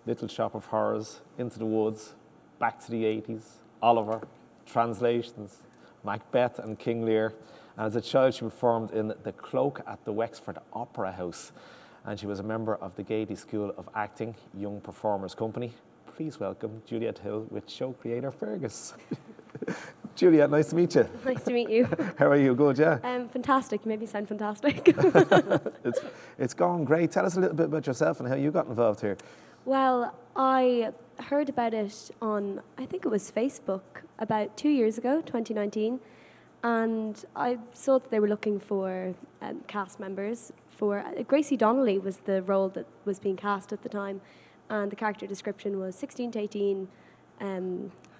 Little Shop of Horrors, Into the Woods, Back to the 80s, Oliver, Translations, Macbeth and King Lear. And as a child she performed in The Cloak at the Wexford Opera House, and she was a member of the Gaiety School of Acting Young Performers Company. Please welcome Juliet Hill with show creator Fergus. Juliet, nice to meet you. Nice to meet you. How are you? Good, yeah? Fantastic. You made me sound fantastic. It's going great. Tell us a little bit about yourself and how you got involved here. Well, I heard about it on, I think it was Facebook, about 2 years ago, 2019. And I saw that they were looking for cast members for Gracie Donnelly was the role that was being cast at the time, and the character description was 16 to 18, I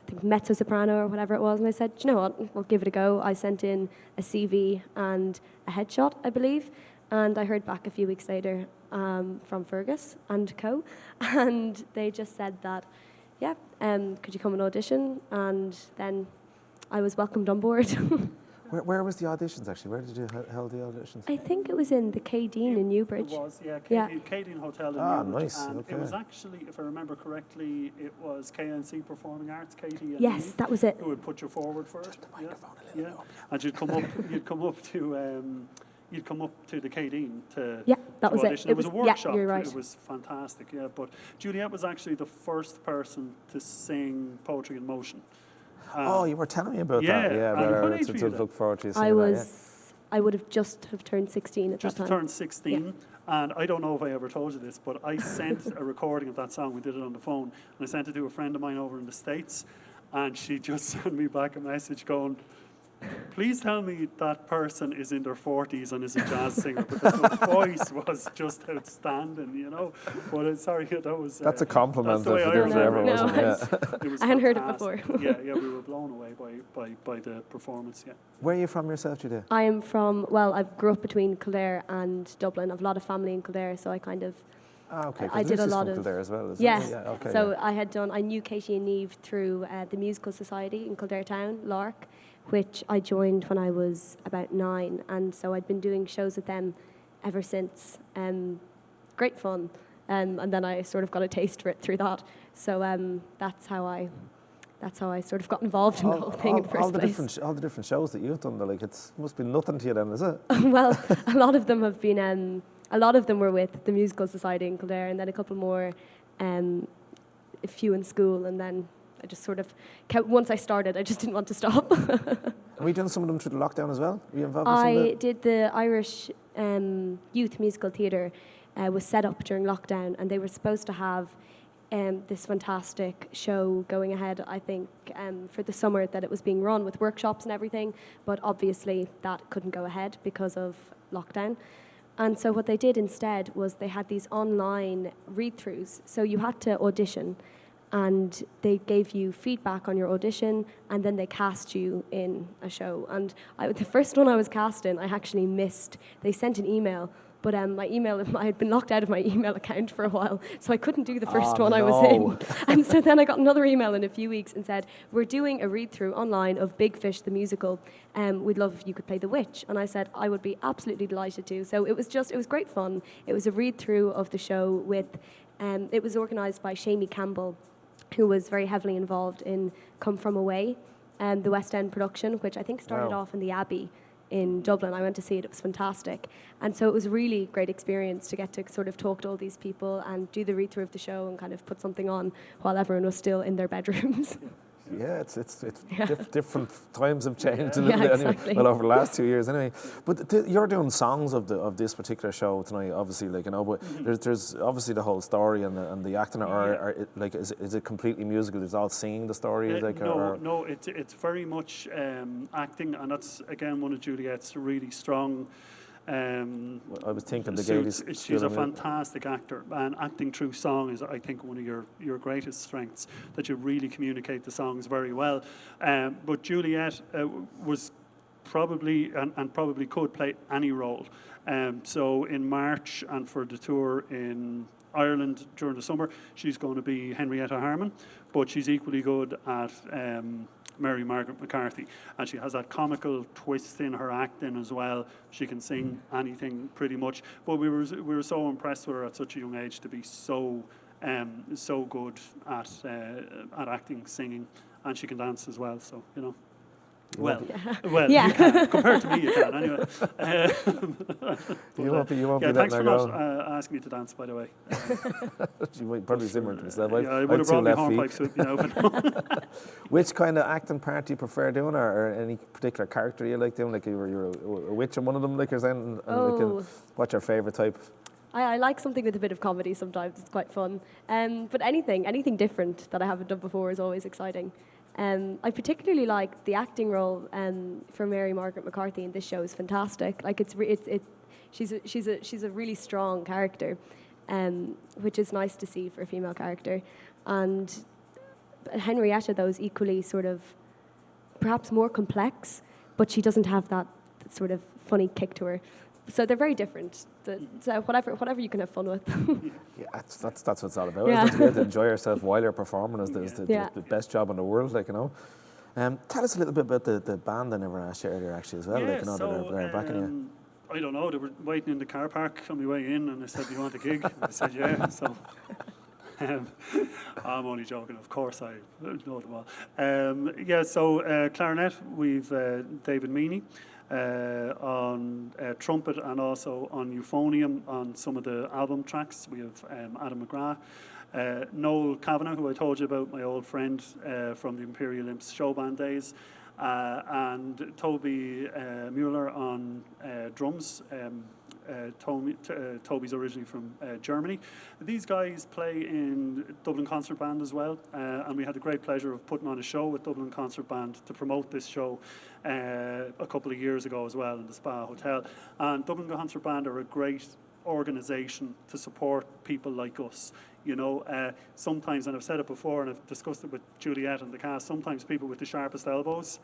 think mezzo-soprano or whatever it was, and I said, you know what, I'll give it a go. I sent in a CV and a headshot, I believe, and I heard back a few weeks later from Fergus and co, and they just said that, yeah, could you come and audition, and then I was welcomed on board. Where was the auditions actually? Where did you hold the auditions? I think it was in the K Dean in Newbridge. It was, yeah, Yeah. K Dean Hotel in Ah, Newbridge. nice, And okay. it was actually, if I remember correctly, it was KNC Performing Arts, Katie and Yes, Eve, that was it. who would put you forward for it. the microphone a little yeah. bit up, And you'd come up to the K Dean to Yeah, that to was it. audition. It It was a was- yeah, workshop. you're right. It was fantastic, yeah. But Juliet was actually the first person to sing Poetry in Motion. Oh, you were telling me about yeah, that. Yeah, and about what age to were you look forward to I seeing was, I would have just have turned 16 at just that time. turned 16, and I don't know if I ever told you this, but I sent a recording of that song. We did it on the phone, and I sent it to a friend of mine over in the States, and she just sent me back a message going, please tell me that person is in their 40s and is a jazz singer, because the voice was just outstanding, you know. But sorry, that was... That's a compliment that's the way if I you did remember forever, it. wasn't it? Yeah. It was I hadn't heard it fantastic. before. yeah, we were blown away by the performance, yeah. Where are you from yourself, Julia? I am from, well, I grew up between Kildare and Dublin. I have a lot of family in Kildare, so I kind of... Ah, okay. 'cause I did a Lucy's lot from of... Kildare as well, isn't Yeah, it? Yeah, okay. so yeah. I knew Katie and Neve through the Musical Society in Kildare Town, Lark, which I joined when I was about 9, and so I'd been doing shows with them ever since. Great fun, and then I sort of got a taste for it through that. So that's how I sort of got involved in the whole thing in the first place. All the different shows that you've done, though, like it must be nothing to you then, is it? Well, a lot of them have been. A lot of them were with the Musical Society in Kildare, and then a couple more, a few in school, and then I just sort of kept. Once I started, I just didn't want to stop. Have you done some of them through the lockdown as well? Were you involved in some of I it? did the Irish Youth Musical Theatre. Was set up during lockdown, and they were supposed to have this fantastic show going ahead, I think, for the summer, that it was being run with workshops and everything, but obviously that couldn't go ahead because of lockdown. And so what they did instead was they had these online read-throughs. So you had to audition, and they gave you feedback on your audition, and then they cast you in a show. And the first one I was cast in, I actually missed. They sent an email, but my email, I had been locked out of my email account for a while, so I couldn't do the first one I was in. And so then I got another email in a few weeks and said, we're doing a read-through online of Big Fish, the musical. We'd love if you could play the witch. And I said, I would be absolutely delighted to. So it was great fun. It was a read-through of the show with, it was organised by Shamie Campbell, who was very heavily involved in Come From Away, the West End production, which I think started Wow. off in the Abbey in Dublin. I went to see it. It was fantastic. And so it was a really great experience to get to sort of talk to all these people and do the read-through of the show and kind of put something on while everyone was still in their bedrooms. Yeah, different times have changed a little bit exactly. anyway. Well, over the last 2 years anyway. But you're doing songs of this particular show tonight, obviously, like, you know. But there's obviously the whole story and the acting. Is it completely musical? Is it all singing the story? No, it's very much acting, and that's again one of Juliet's really strong. I was thinking she's a fantastic actor, and acting through song is, I think, one of your greatest strengths, that you really communicate the songs very well. But Juliet was probably and probably could play any role. So in March and for the tour in Ireland during the summer, she's going to be Henrietta Harman, but she's equally good at Mary Margaret McCarthy, and she has that comical twist in her acting as well. She can sing anything pretty much, but we were so impressed with her at such a young age to be so good at acting, singing, and she can dance as well. So, you know. Well, Yeah. you can. Compared to me, you can anyway. You won't be thanks for letting her not go. asking me to dance, by the way. She might probably simmer to myself. I would have brought me hornpipes with me now. But Which kind of acting part do you prefer doing, or any particular character you like doing? Like you're a witch in one of them, like or something. What's your favourite type? I like something with a bit of comedy sometimes. It's quite fun. But anything different that I haven't done before is always exciting. I particularly like the acting role for Mary Margaret McCarthy in this show is fantastic. Like she's a really strong character, which is nice to see for a female character. And Henrietta, though, is equally sort of perhaps more complex, but she doesn't have that sort of funny kick to her. So they're very different. So whatever you can have fun with. Yeah, that's what it's all about. Yeah. To be able to enjoy yourself while you're performing is the best job in the world, like, you know. Tell us a little bit about the band I never asked you earlier, actually, as well. Yeah, like, you know, they're backing you. I don't know. They were waiting in the car park on my way in, and they said, "Do you want a gig?" I said, "Yeah." So I'm only joking. Of course, I know them all. So clarinet, we've David Meany. On trumpet and also on euphonium on some of the album tracks. We have Adam McGrath, Noel Kavanagh, who I told you about, my old friend from the Imperial Imps show band days, and Toby Mueller on drums. Toby's originally from Germany. These guys play in Dublin Concert Band as well, and we had the great pleasure of putting on a show with Dublin Concert Band to promote this show a couple of years ago as well in the Spa Hotel. And Dublin Concert Band are a great organisation to support people like us. You know, sometimes, and I've said it before and I've discussed it with Juliet and the cast, sometimes people with the sharpest elbows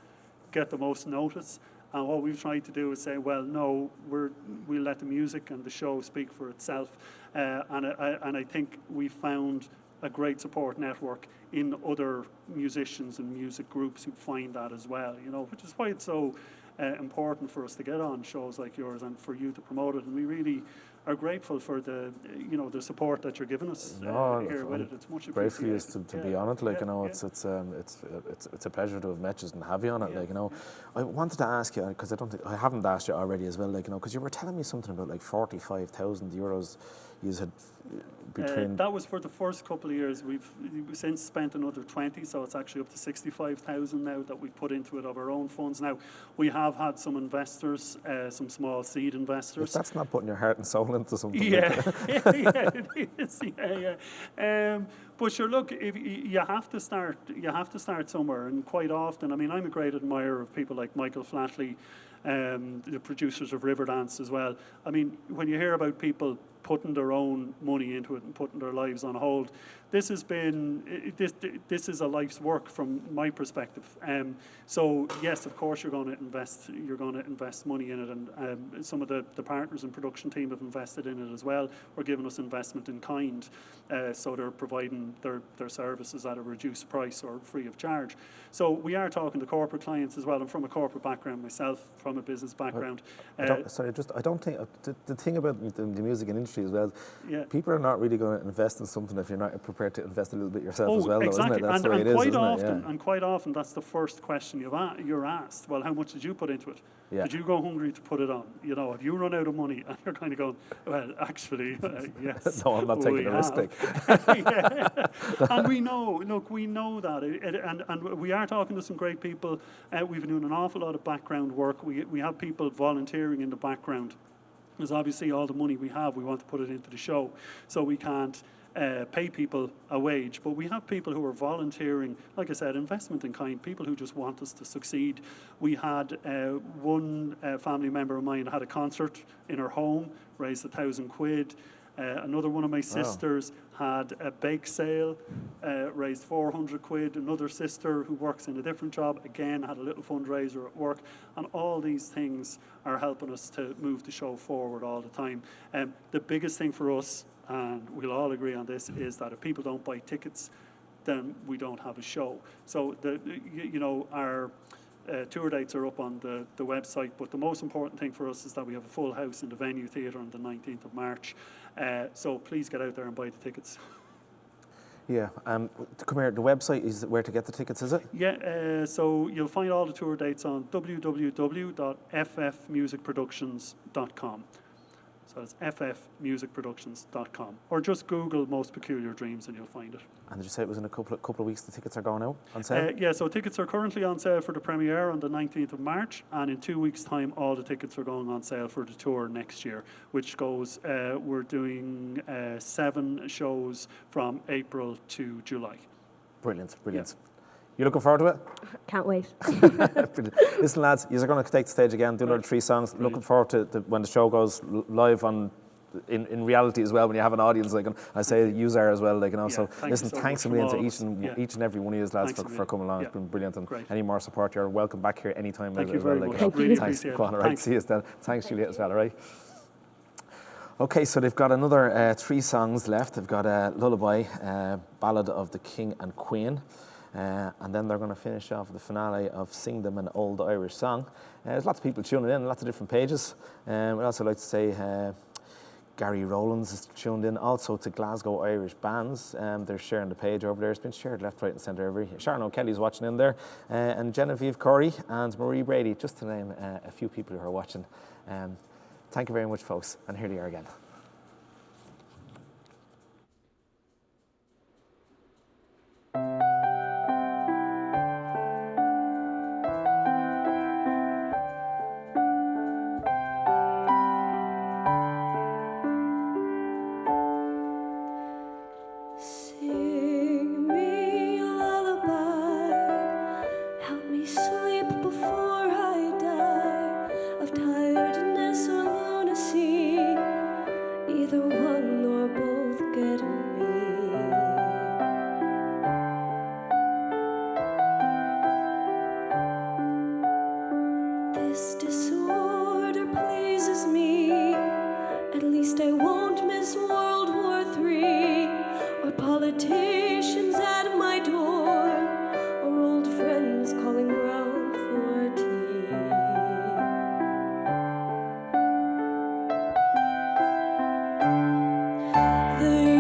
get the most notice. And what we've tried to do is say, well, no, we'll let the music and the show speak for itself. And I think we found a great support network in other musicians and music groups who find that as well, you know, which is why it's so important for us to get on shows like yours and for you to promote it. And we really are grateful for the support that you're giving us here with it. It's much appreciated. Great for you to be on it, like, you know. It's a pleasure to have met you and have you on it, like, you know. I wanted to ask you, because I haven't asked you already as well, like, you know, because you were telling me something about like 45,000 euros you had between. That was for the first couple of years. We've since spent another 20, so it's actually up to 65,000 now that we've put into it of our own funds. Now we have had some investors, some small seed investors. If that's not putting your heart and soul into something. Yeah, it is. Yeah. But sure, look, if you have to start somewhere, and quite often, I mean, I'm a great admirer of people like Michael Flatley, the producers of Riverdance as well. I mean, when you hear about people putting their own money into it and putting their lives on hold, this is a life's work from my perspective. So yes, of course you're going to invest money in it, and some of the partners and production team have invested in it as well. We're giving us investment in kind, so they're providing their services at a reduced price or free of charge. So we are talking to corporate clients as well. I'm from a corporate background myself, from a business background. I don't think the thing about the music industry industry as well. Yeah. People are not really going to invest in something if you're not prepared to invest a little bit yourself as well, exactly. though, isn't it? That's the way and it is, quite isn't often, it? Yeah. and quite often, that's the first question you're asked. Well, how much did you put into it? Yeah. Did you go hungry to put it on? You know, if you run out of money, and you're kind of going, well, actually, yes. No, I'm not taking the risk. Yeah. And we know that, and we are talking to some great people. We've been doing an awful lot of background work. We have people volunteering in the background. Because obviously all the money we have, we want to put it into the show. So we can't pay people a wage. But we have people who are volunteering, like I said, investment in kind, people who just want us to succeed. We had one family member of mine had a concert in her home, raised £1,000. Another one of my sisters had a bake sale, raised £400. Another sister who works in a different job, again, had a little fundraiser at work. And all these things are helping us to move the show forward all the time. The biggest thing for us, and we'll all agree on this, is that if people don't buy tickets, then we don't have a show. So, our tour dates are up on the website, but the most important thing for us is that we have a full house in the Venue Theatre on the 19th of March. So please get out there and buy the tickets. Yeah, come here, the website is where to get the tickets, is it? Yeah, so you'll find all the tour dates on www.ffmusicproductions.com. So it's ffmusicproductions.com. Or just Google Most Peculiar Dreams and you'll find it. And did you say it was in a couple of weeks the tickets are going out on sale? Yeah, so tickets are currently on sale for the premiere on the 19th of March, and in 2 weeks' time all the tickets are going on sale for the tour next year, which goes, we're doing 7 shows from April to July. Brilliant. Yeah. You looking forward to it? Can't wait. Listen, lads, you're going to take the stage again, do another 3 songs. Brilliant. Looking forward to when the show goes live in reality as well, when you have an audience. Like, and I say yous are as well. Like, Yeah, so thank listen, you so thanks a much million from to all each of us. and every one of you lads Thanks a for coming along. million. It's been brilliant, and Great. any more support, you're welcome back here anytime. Thank as you well, very like, much. Really thanks. appreciate it. Go on, all right. Thanks. See you then. Thanks, Juliet, as well. All right. Okay, so they've got another 3 songs left. They've got Lullaby, Ballad of the King and Queen. And then they're going to finish off the finale of Sing Them an Old Irish Song. There's lots of people tuning in, lots of different pages. We'd also like to say Gary Rowlands is tuned in, also to Glasgow Irish Bands. They're sharing the page over there. It's been shared left, right and centre. Sharon O'Kelly's watching in there. And Genevieve Corey and Marie Brady, just to name a few people who are watching. Thank you very much, folks. And here they are again. Sing me a lullaby, help me sleep before I die of tiredness or lunacy, either one or both get me. This disorder pleases me, at least I won't miss World War III. Or politicians at my door, or old friends calling round for tea. The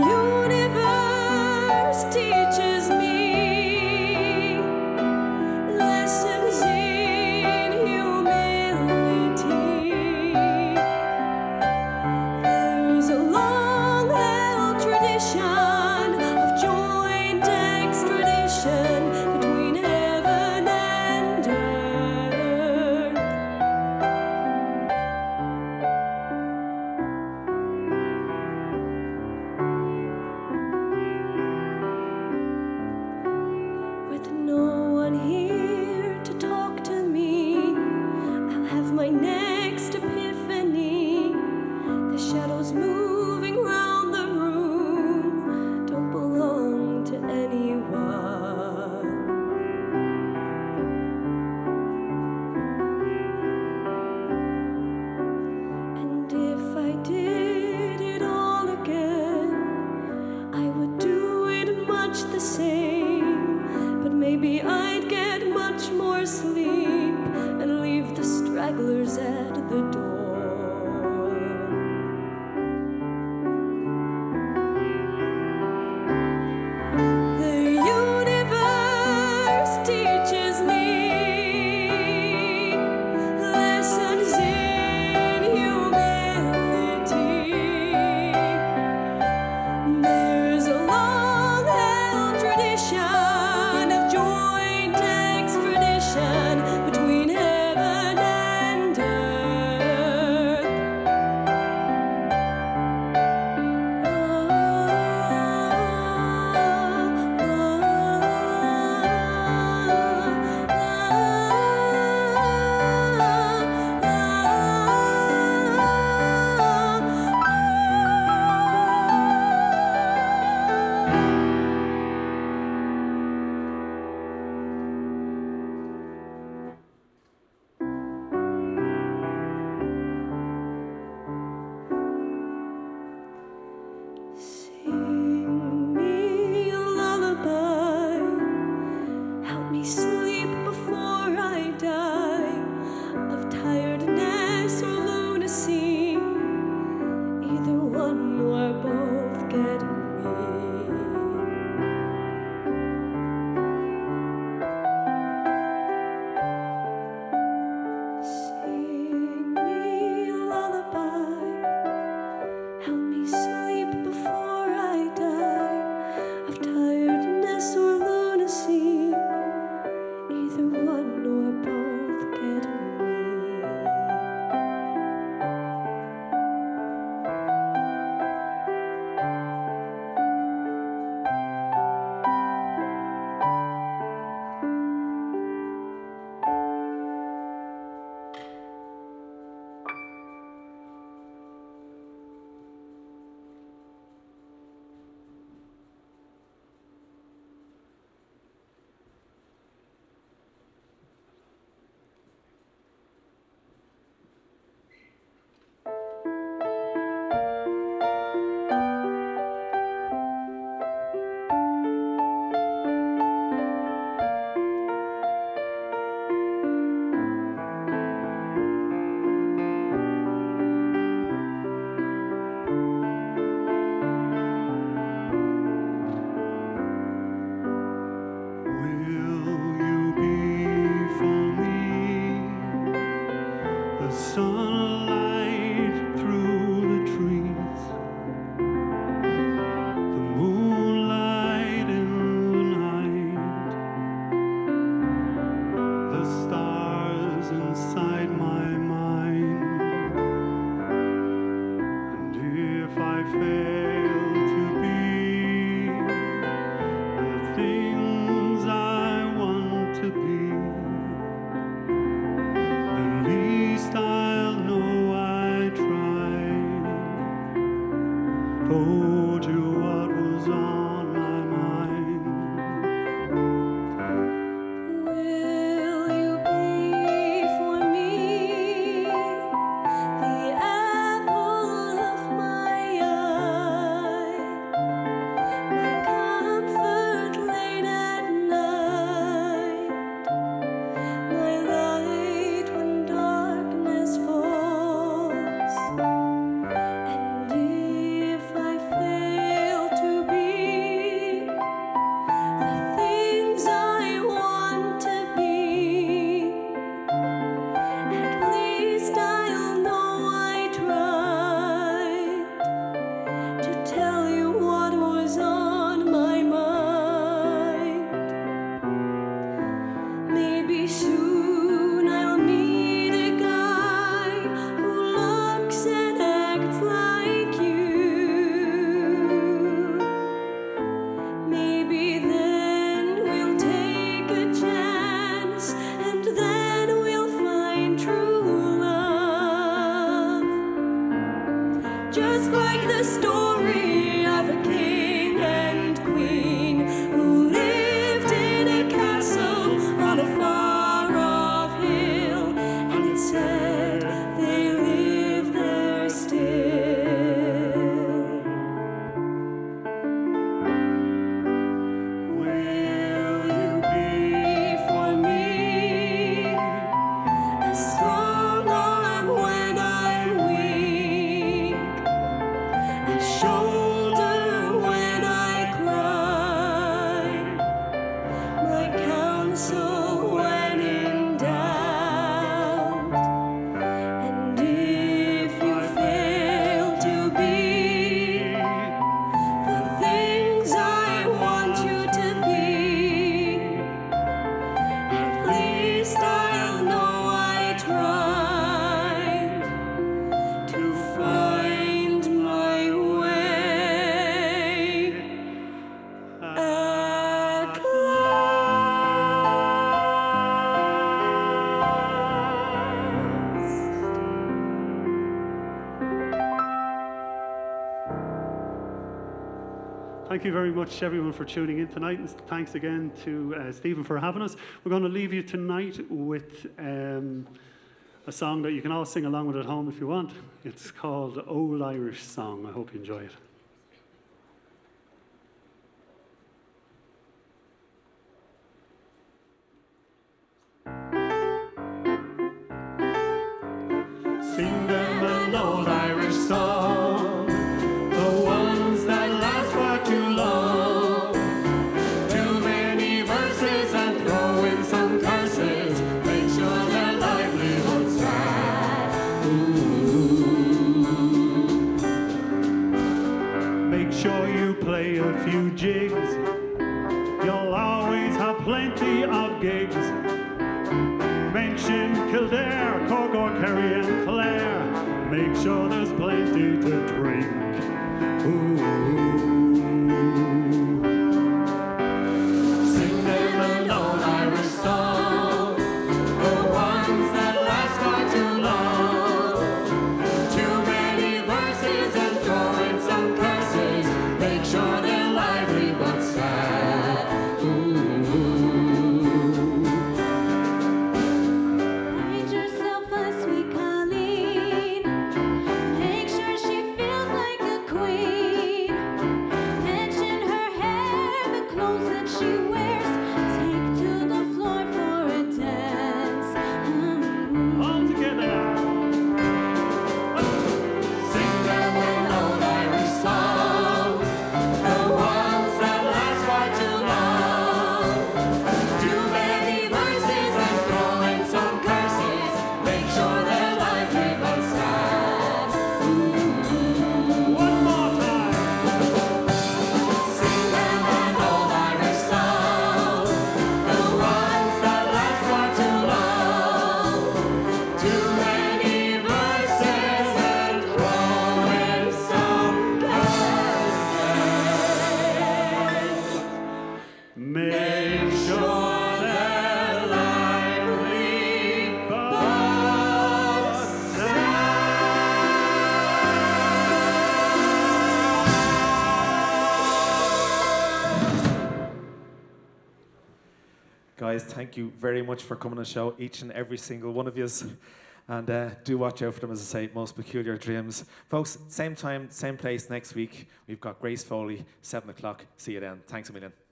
I fail to be the things I want to be, at least I'll know I tried. Told you what was on my mind. Will you be for me the apple of my eye, my comfort late at night, my light when darkness falls? And if I fail to be the things I want to be, at least I'll know I tried to tell you what was on my mind. Maybe soon I'll meet a guy who looks and acts like you. Maybe then we'll take a chance, and then we'll find true love. Just like the story of a king and queen who lived in a castle on a far-off hill, and it said they live there still. Will you be for me a strong arm when I'm weak, a shoulder when I cry, my counsel when in doubt? And if you fail to be the things I want you to be, at least I'll know I tried to find my way at last. Thank you very much, everyone, for tuning in tonight, and thanks again to Stephen for having us. We're going to leave you tonight with a song that you can all sing along with at home if you want. It's called Old Irish Song. I hope you enjoy it. Sing them an old Irish song, the ones that last far too long. Too many verses and throw in some curses, make sure their livelihood's sad. Make sure you play a few jigs, you'll always have plenty of gigs. Mention Kildare, Cork or Kerry and Clare, make sure there's plenty to drink. Ooh. Sing them an old Irish song, the ones that last far too long. Too many verses and throw in some curses, make sure they're lively but sad. Find yourself a sweet colleen, make sure she feels like a queen. guys, thank you very much for coming on the show, each and every single one of yous. And do watch out for them, as I say, Most Peculiar Dreams. Folks, same time, same place next week. We've got Grace Foley, 7 o'clock. See you then. Thanks a million.